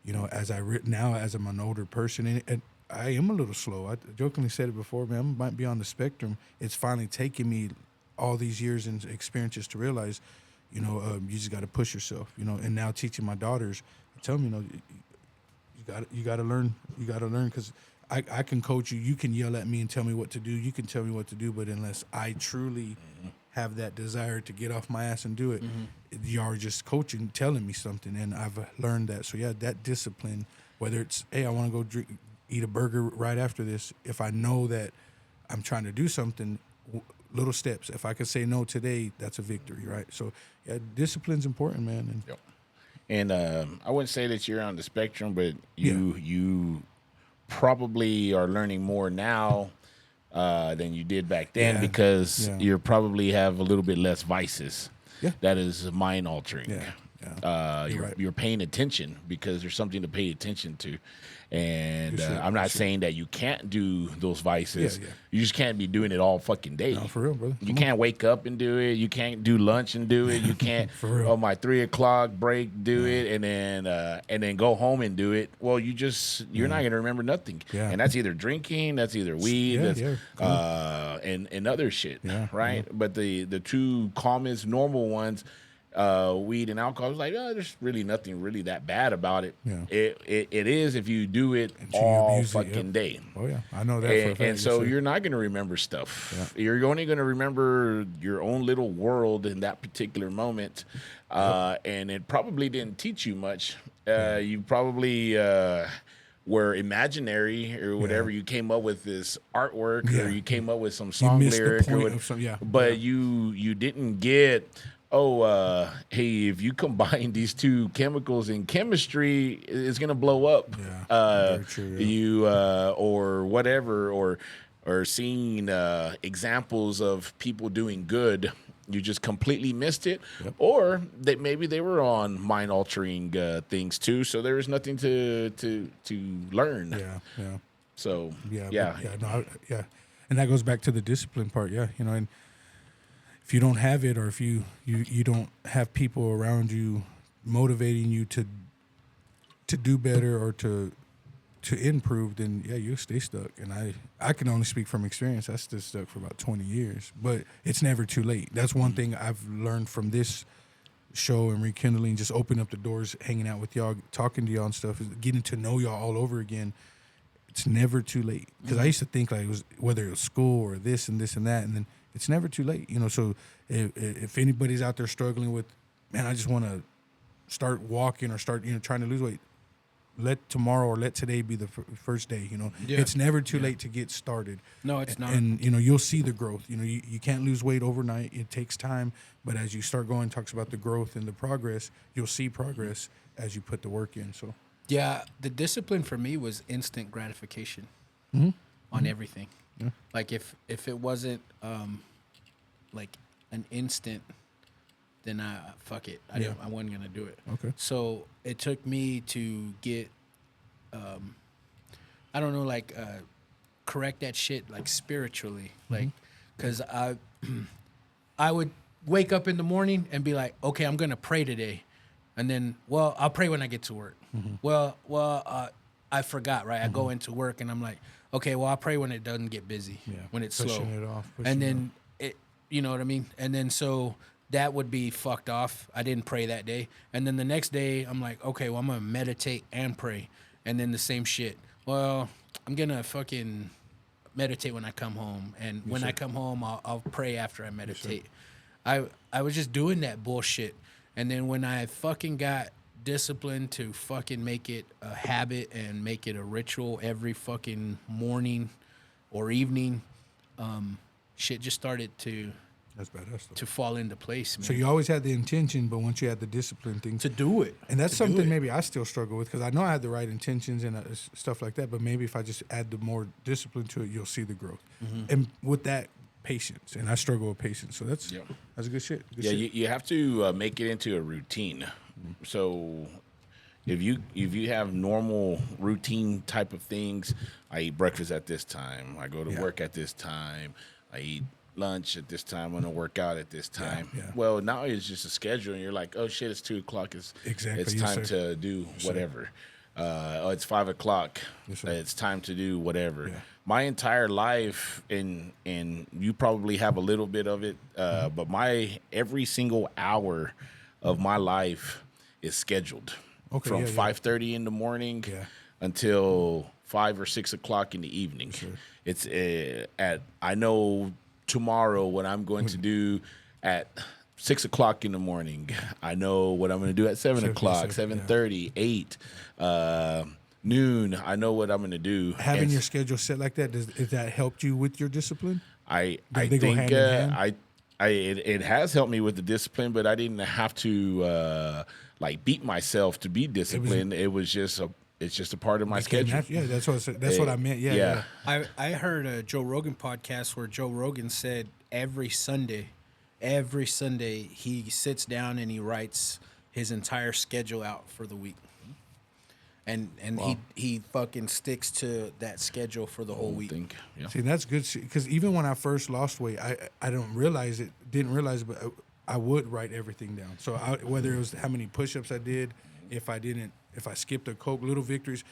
you know, as now as I'm an older person, and I am a little slow. I jokingly said it before, man. I might be on the spectrum. It's finally taken me all these years and experiences to realize, you know, you just got to push yourself, you know. And now teaching my daughters, I tell them, you know, you got to learn, because I can coach you. You can yell at me and tell me what to do. You can tell me what to do, but unless I truly have that desire to get off my ass and do it, you are just coaching, telling me something, and I've learned that. So yeah, that discipline. Whether it's, hey, I want to go eat a burger right after this. If I know that I'm trying to do something, little steps. If I can say no today, that's a victory, right? So yeah, discipline's important, man. And I wouldn't say that you're on the spectrum, but you probably are learning more now than you did back then, because you probably have a little bit less vices. Yeah. That is mind altering. Yeah. You're paying attention because there's something to pay attention to. And I'm not saying that you can't do those vices. You just can't be doing it all fucking day. No, for real, brother. You can't wake up and do it. You can't do lunch and do it. You can't For real. on my 3 o'clock break do it, and then go home and do it. Well, you're not gonna remember nothing. Yeah. And that's either drinking, that's either weed, and other shit. Yeah, Right. But the two calmest normal ones, weed and alcohol, it's like, oh, there's really nothing really that bad about it. Yeah. It is if you do it Until you all abuse it, fucking day. Oh yeah, I know that for a fact. And so Yes, sir. you're not going to remember stuff. You're only going to remember your own little world in that particular moment. And it probably didn't teach you much. You probably were imaginary or whatever. You came up with this artwork or you came up with some song missed the lyric point or what, of some- yeah. but you didn't get, hey, if you combine these two chemicals in chemistry, it's gonna blow up. Very true, yeah. You or whatever, or seeing examples of people doing good, you just completely missed it, or that maybe they were on mind altering things too, so there was nothing to learn. Yeah. So Yeah. And that goes back to the discipline part. Yeah, you know, and if you don't have it, or if you don't have people around you motivating you to do better or to improve, then you'll stay stuck. And I can only speak from experience. I stood stuck for about 20 years, but it's never too late. That's one thing I've learned from this show and rekindling, just opening up the doors, hanging out with y'all, talking to y'all and stuff, is getting to know y'all all over again. It's never too late. Because I used to think like it was, whether it was school or this and this and that, and then it's never too late, you know. So if anybody's out there struggling with, man, I just want to start walking or start, you know, trying to lose weight, let tomorrow or let today be the first day, you know. It's never too late to get started. No, it's not. And, you know, you'll see the growth. You know, you can't lose weight overnight. It takes time. But as you start going, talks about the growth and the progress, you'll see progress as you put the work in. So, yeah, the discipline for me was instant gratification on everything. Yeah. Like if it wasn't like an instant, then fuck it. I wasn't gonna do it. Okay. So it took me to get, I don't know, like correct that shit like spiritually, like, cause I would wake up in the morning and be like, okay, I'm gonna pray today, and then, well, I'll pray when I get to work. Well, I forgot, right? I go into work and I'm like, okay, well, I'll pray when it doesn't get busy, when it's Pushing slow. it off, And then it, you know what I mean? And then so that would be fucked off. I didn't pray that day. And then the next day I'm like, okay, well, I'm going to meditate and pray. And then the same shit. Well, I'm going to fucking meditate when I come home. And when I come home, I'll pray after I meditate. I was just doing that bullshit. And then when I fucking got disciplined to fucking make it a habit and make it a ritual every fucking morning or evening, shit just started to That's badass. Though. fall into place, man. So you always had the intention, but once you had the discipline, things to do it. and that's To do something it. maybe I still struggle with because I know I had the right intentions and stuff like that. But maybe if I just add the more discipline to it, you'll see the growth. And with that, patience. And I struggle with patience. So that's a good shit. Good Yeah, shit. you have to make it into a routine. So if you have normal routine type of things, I eat breakfast at this time, I go to work at this time, I eat lunch at this time, I'm gonna work out at this time. Yeah. Well, now it's just a schedule, and you're like, oh shit, it's 2:00. Exactly, It's yes, time sir. to do whatever. Oh, it's 5:00. Yes, sir. It's time to do whatever. Yeah. My entire life, and you probably have a little bit of it, but my every single hour of my life is scheduled. Okay, From yeah, yeah. 5:30 in the morning until 5 or 6 o'clock in the evening. Sure. It's I know tomorrow what I'm going to do at 6 o'clock in the morning. I know what I'm going to do at 7 o'clock, 7:30, 8, noon. I know what I'm going to do. Having And your schedule set like that, does that helped you with your discipline? I They go think hand in hand? it has helped me with the discipline, but I didn't have to like beat myself to be disciplined. It's just a part of my schedule. Yeah, that's what I meant. Yeah. I heard a Joe Rogan podcast where Joe Rogan said every Sunday he sits down and he writes his entire schedule out for the week. And he fucking sticks to that schedule for the whole week. Yeah. See, that's good because even when I first lost weight, I didn't realize it, but I would write everything down. So whether it was how many push-ups I did, if I skipped a Coke, little victories.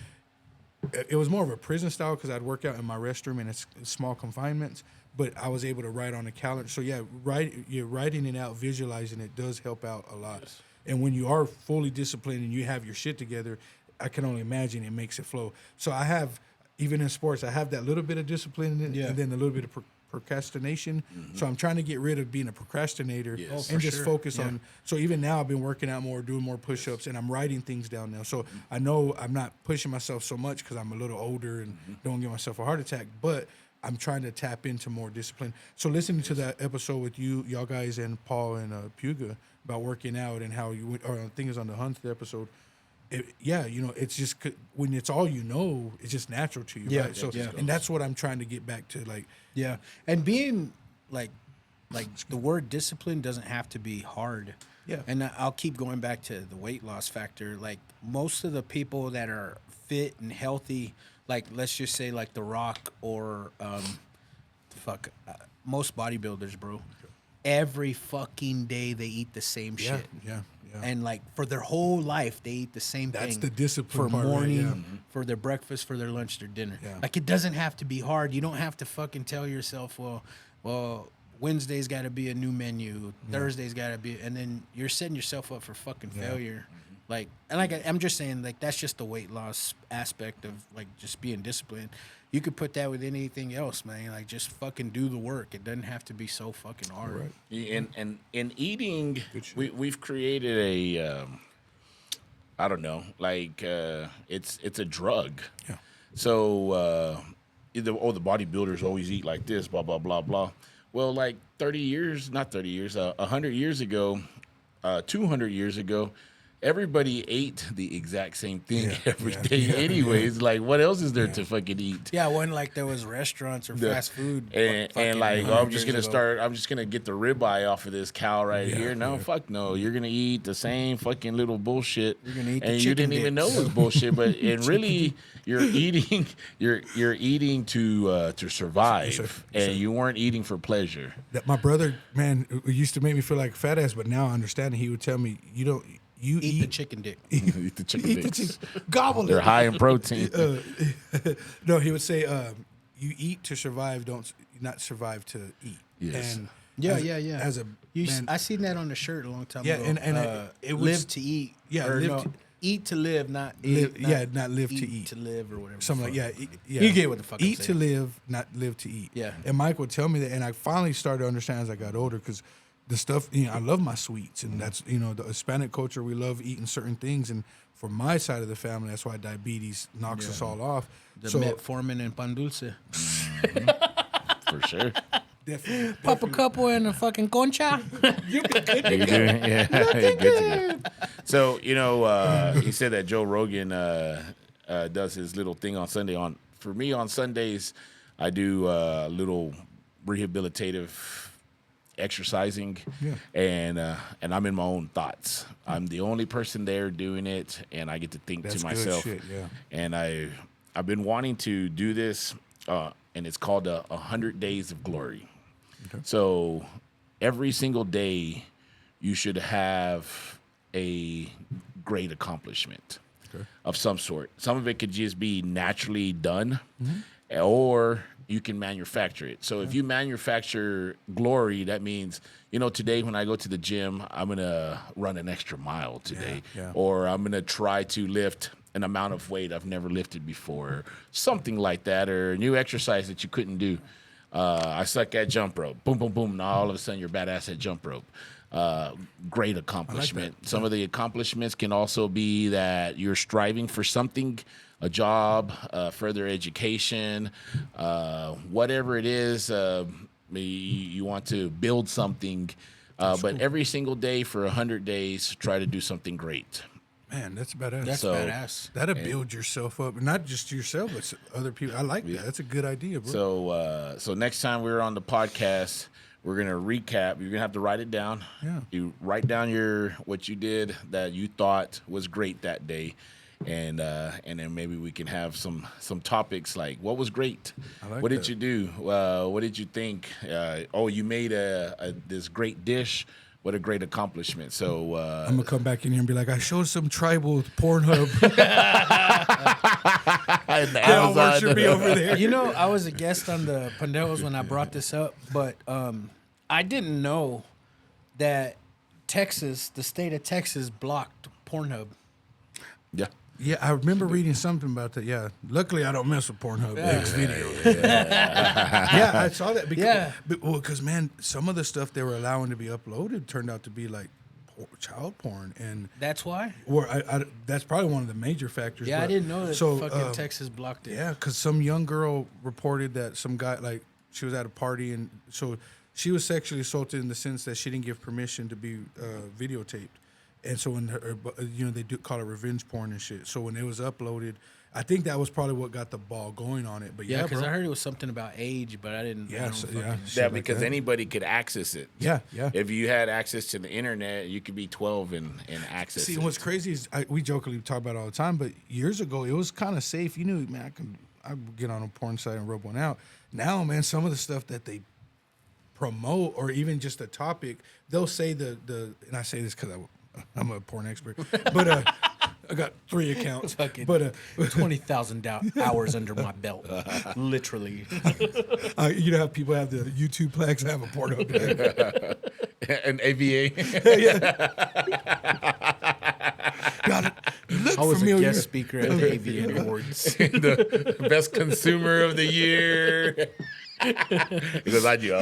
It was more of a prison style because I'd work out in my restroom and it's small confinements, but I was able to write on the calendar. So writing it out, visualizing it does help out a lot. Yes. And when you are fully disciplined and you have your shit together, I can only imagine it makes it flow. So I have, even in sports, I have that little bit of discipline and then a little bit of procrastination. So I'm trying to get rid of being a procrastinator and just focus on. So even now I've been working out more, doing more push-ups, and I'm writing things down now. So I know I'm not pushing myself so much because I'm a little older and don't give myself a heart attack, but I'm trying to tap into more discipline. So listening to that episode with y'all guys and Paul and Puga about working out and how you, or I think it's on the Hunt episode, it's just when it's all you know, it's just natural to you, right? So, and that's what I'm trying to get back to, like. Yeah, and being like the word discipline doesn't have to be hard. Yeah. And I'll keep going back to the weight loss factor. Like most of the people that are fit and healthy, like let's just say like The Rock or most bodybuilders, bro. Every fucking day they eat the same shit. Yeah. And like for their whole life, they eat the same thing. That's the discipline for part, right? morning, for their breakfast, for their lunch, their dinner. Yeah. Like it doesn't have to be hard. You don't have to fucking tell yourself, well, Wednesday's got to be a new menu, Thursday's got to be, and then you're setting yourself up for fucking failure. Like, and I'm just saying, like that's just the weight loss aspect of like just being disciplined. You could put that with anything else, man. Like just fucking do the work. It doesn't have to be so fucking hard. Right. And in eating, we've created a I don't know, like it's a drug. Yeah. So the bodybuilders always eat like this, blah blah blah blah. Well, like 100 years ago, 200 years ago, everybody ate the exact same thing every day anyways. Like, what else is there to fucking eat? Yeah, it wasn't like there was restaurants or fast food. And like, I'm just gonna get the ribeye off of this cow right here. No, fuck no. You're gonna eat the same fucking little bullshit. You're gonna eat the and you chicken didn't even know dicks. it was bullshit. But and really, you're eating to survive, and you weren't eating for pleasure. That my brother, man, it used to make me feel like a fat ass, but now I understand it. He would tell me, you eat the chicken dick. Eat the chicken dicks. Gobble it. They're high in protein. No, he would say, you eat to survive, not survive to eat. Yes. And Yeah. As a man, I seen that on the shirt a long time ago. and it was live to eat. Yeah, or live no, to- eat to live, not live, eat, not live to eat. to live or whatever. Something like the fuck. yeah. You get what the fuck I'm Eat to saying. live, not live to eat. Yeah. And Mike would tell me that, and I finally started to understand as I got older because the stuff, you know, I love my sweets, and that's, you know, the Hispanic culture, we love eating certain things, and for my side of the family, that's why diabetes knocks us all off. The So metformin and pan dulce. For sure. definitely, Pop a couple and a fucking concha. You do? Yeah. Good to go. So, you know, he said that Joe Rogan does his little thing on Sunday. For me, on Sundays, I do a little rehabilitative exercising, and I'm in my own thoughts. I'm the only person there doing it, and I get to think that's to good myself. shit, yeah. And I've been wanting to do this, and it's called 100 Days of Glory. Okay. So every single day, you should have a great accomplishment of some sort. Some of it could just be naturally done, or you can manufacture it. So if you manufacture glory, that means, you know, today when I go to the gym, I'm going to run an extra mile today, or I'm going to try to lift an amount of weight I've never lifted before, something like that, or a new exercise that you couldn't do. I suck at jump rope. Boom, boom, boom. Now all of a sudden you're badass at jump rope. Great accomplishment. Some of the accomplishments can also be that you're striving for something, a job, further education, whatever it is. You want to build something, but every single day for 100 days, try to do something great. Man, that's badass. That's badass. That'll build yourself up, not just yourself, but other people. I like that. That's a good idea, bro. So next time we're on the podcast, we're gonna recap. You're gonna have to write it down. Yeah. You write down what you did that you thought was great that day, and then maybe we can have some topics like what was great. What did you do? What did you think? You made this great dish. What a great accomplishment. So I'm gonna come back in here and be like, I showed some tribal Pornhub. Amazon should be over there. You know, I was a guest on the Panderos when I brought this up, but I didn't know that Texas, the state of Texas, blocked Pornhub. Yeah. Yeah, I remember reading something about that. Yeah, luckily I don't mess with Pornhub X video. Yeah, I saw that because man, some of the stuff they were allowing to be uploaded turned out to be like child porn, and That's why? or that's probably one of the major factors. Yeah, I but- didn't know that so, fucking Texas blocked it. Yeah, because some young girl reported that some guy, like, she was at a party, and so she was sexually assaulted in the sense that she didn't give permission to be videotaped. And so when they do call it revenge porn and shit. So when it was uploaded, I think that was probably what got the ball going on it. But Yeah, because bro. I heard it was something about age, but I didn't. I don't fucking- Yeah, shit because like that. anybody could access it. Yeah. If you had access to the internet, you could be 12 and access See, it. what's crazy is we jokingly talk about it all the time, but years ago it was kind of safe. You knew, man, I could get on a porn site and rub one out. Now, man, some of the stuff that they promote, or even just a topic, they'll say and I say this because I'm a porn expert, but I got 3 accounts. But 20,000 hours under my belt, literally. you know how people have the YouTube plaques, I have a porno plaque. An AVA. God, you look I was familiar. a guest speaker at the AVN Awards. The best consumer of the year. Because I do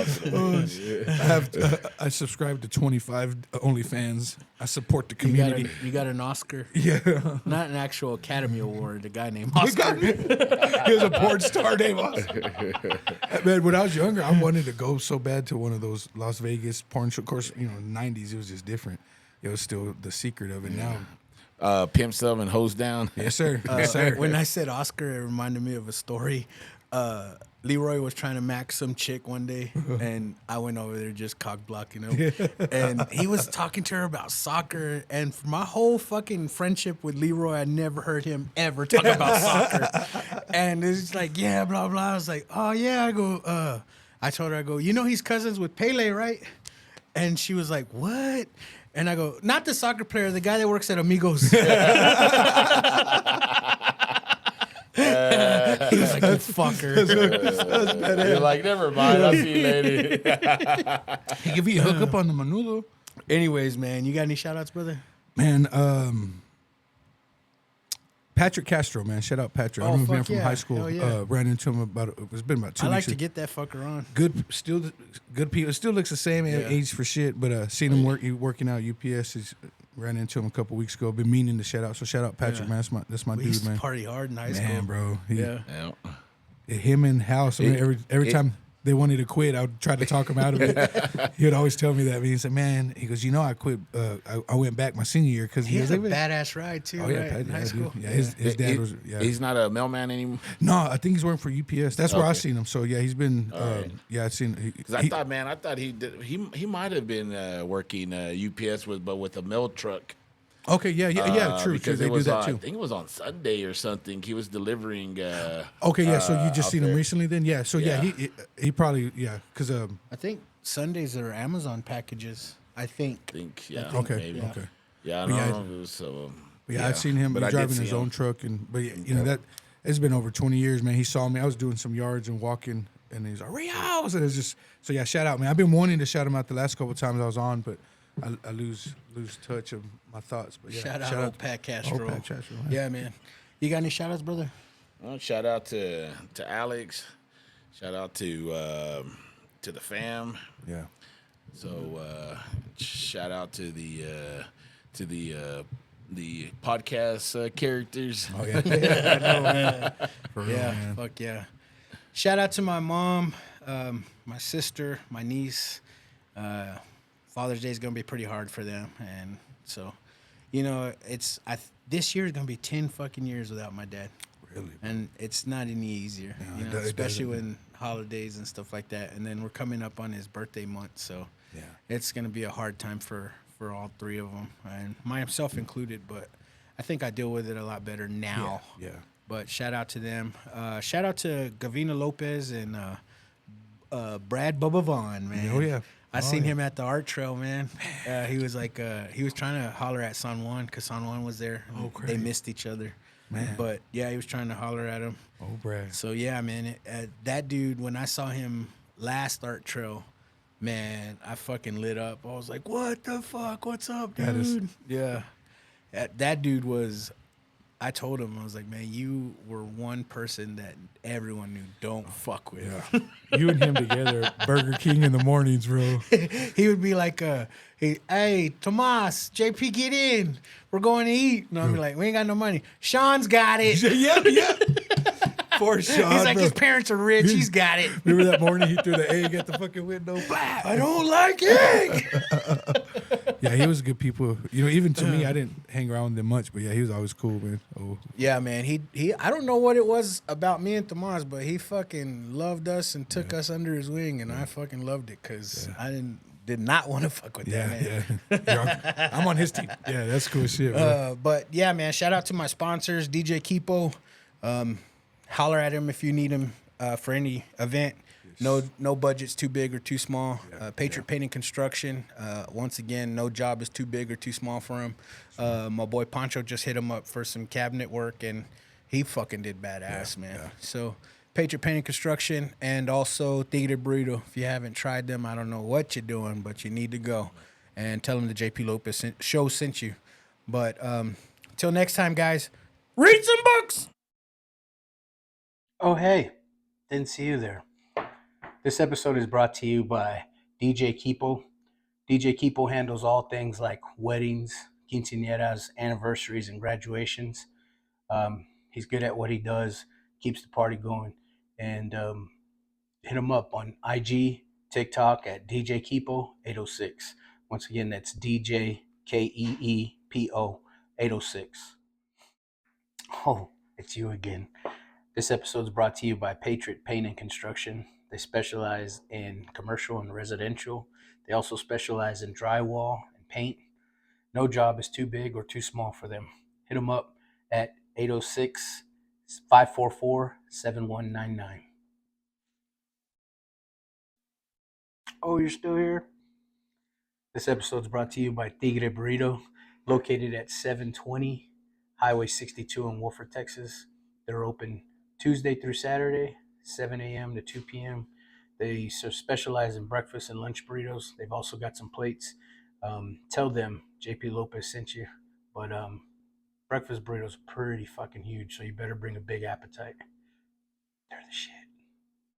I subscribe to 25 OnlyFans. I support the community. You got an Oscar, Yeah. not an actual Academy Award. A guy named Oscar. He was a porn star named Oscar. Man, when I was younger, I wanted to go so bad to one of those Las Vegas porn shows. Of course, in the 90s, it was just different. It was still the secret of it now. Pimp Sub and Hose Down. Yes, sir. Yes, sir. When I said Oscar, it reminded me of a story. Leroy was trying to max some chick one day, and I went over there just cock blocking him. And he was talking to her about soccer. And for my whole fucking friendship with Leroy, I never heard him ever talk about soccer. And it's like, yeah, blah, blah. I was like, oh, yeah. I told her, you know he's cousins with Pele, right? And she was like, what? And I go, not the soccer player, the guy that works at Amigos. He was like, you fucker. You're like, never mind. I'll see you later. He give you a hook up on the menudo. Anyways, man, you got any shout outs, brother? Man, Patrick Castro, man. Shout out Patrick. I Oh, remember him fuck from yeah. high school. Hell yeah. Ran into him it's been about 2 I like weeks. to get that fucker on. Good people. It still looks the same age for shit, but seen him working out UPS. Ran into him a couple weeks ago. Been meaning to shout out. So shout out Patrick, man. That's my We used dude, man. to party hard in high school. Man, bro. Yeah. Him and House. Every time they wanted to quit, I would try to talk him out of it. He would always tell me that. He said, "Man," he goes, "I quit. I went back my senior year because He had a badass ride too, Oh yeah, right? Pat, In high dude. school. Yeah, his dad was. Yeah, He's not a mailman anymore. no, I think he's working for UPS. That's where I Okay. seen him. So yeah, he's been. right. Yeah, I've seen. Because I thought he did. He might have been working UPS with a mail truck. Okay, yeah, true. Because They it do was that on, too. I think it was on Sunday or something. He was delivering. Okay, yeah. So you just out seen him there. recently, then? Yeah. So yeah, Yeah. he probably because I think Sundays are Amazon packages. I think. Yeah. okay, maybe. okay. Yeah, I But don't yeah, know. If it was, so. Yeah, I've seen him But I did driving see his him. own truck, but that it's been over 20 years, man. He saw me. I was doing some yards and walking, and he's like, "Rios!" And it's just so yeah. Shout out, man. I've been wanting to shout him out the last couple of times I was on, but I lose touch of my thoughts. But yeah, Shout out old Pat Castro. Old Pat Castro, man. Yeah, man. You got any shout outs, brother? Well, shout out to Alex. Shout out to the fam. Yeah. So shout out to the podcast characters. Oh yeah. I know, man. For real, Yeah, man. fuck yeah. Shout out to my mom, my sister, my niece. Father's Day is gonna be pretty hard for them, and so, this year is gonna be 10 fucking years without my dad, Really. and it's not any easier, No, it especially doesn't. when holidays and stuff like that. And then we're coming up on his birthday month, so Yeah. it's gonna be a hard time for all three of them, and myself included. But I think I deal with it a lot better now. Yeah. But shout out to them. Shout out to Gavina Lopez and Brad Bubba Vaughn, man. Oh, yeah. I seen him at the art trail, man. He was like, he was trying to holler at San Juan because San Juan was there. Oh, They crazy. missed each other. Man. But yeah, he was trying to holler at him. Oh, Brad. So yeah, man, that dude, when I saw him last art trail, man, I fucking lit up. I was like, what the fuck? What's up, dude? That is- Yeah. That dude was, I told him, I was like, man, you were one person that everyone knew don't fuck with. Yeah. You and him together at Burger King in the mornings, bro. He would be like, hey, Tomas, JP, get in. We're going to eat. And I'd be like, we ain't got no money. Sean's got it. yeah. Poor Sean. He's like, bro. his parents are rich. He's got it. Remember that morning he threw the egg at the fucking window? Blah. I don't like egg. Yeah, he was good people. Even to me, I didn't hang around with him much, but yeah, he was always cool, man. Oh, Yeah, man. He I don't know what it was about me and Tomas, but he fucking loved us and took us under his wing, and I fucking loved it because I did not want to fuck with that man. yeah. I'm on his team. Yeah, that's cool shit, bro. But yeah, man, shout out to my sponsors, DJ Kipo. Holler at him if you need him for any event. No budget's too big or too small. Patriot Painting Construction. Once again, no job is too big or too small for him. My boy Pancho just hit him up for some cabinet work, and he fucking did badass, man. Yeah. So Patriot Painting Construction, and also Tigre Burrito. If you haven't tried them, I don't know what you're doing, but you need to go and tell them the JP Lopez show sent you. But till next time, guys, read some books. Oh, hey, didn't see you there. This episode is brought to you by DJ Kipo. DJ Kipo handles all things like weddings, quinceañeras, anniversaries, and graduations. He's good at what he does, keeps the party going. And hit him up on IG, TikTok at DJ Kipo 806. Once again, that's DJ KEEPO 806. Oh, it's you again. This episode is brought to you by Patriot Paint and Construction. They specialize in commercial and residential. They also specialize in drywall and paint. No job is too big or too small for them. Hit them up at 806-544-7199. Oh, you're still here? This episode is brought to you by Tigre Burrito, located at 720 Highway 62 in Wolford, Texas. They're open Tuesday through Saturday, 7 a.m. to 2 p.m. They specialize in breakfast and lunch burritos. They've also got some plates. Tell them JP Lopez sent you. But breakfast burritos pretty fucking huge, so you better bring a big appetite. They're the shit.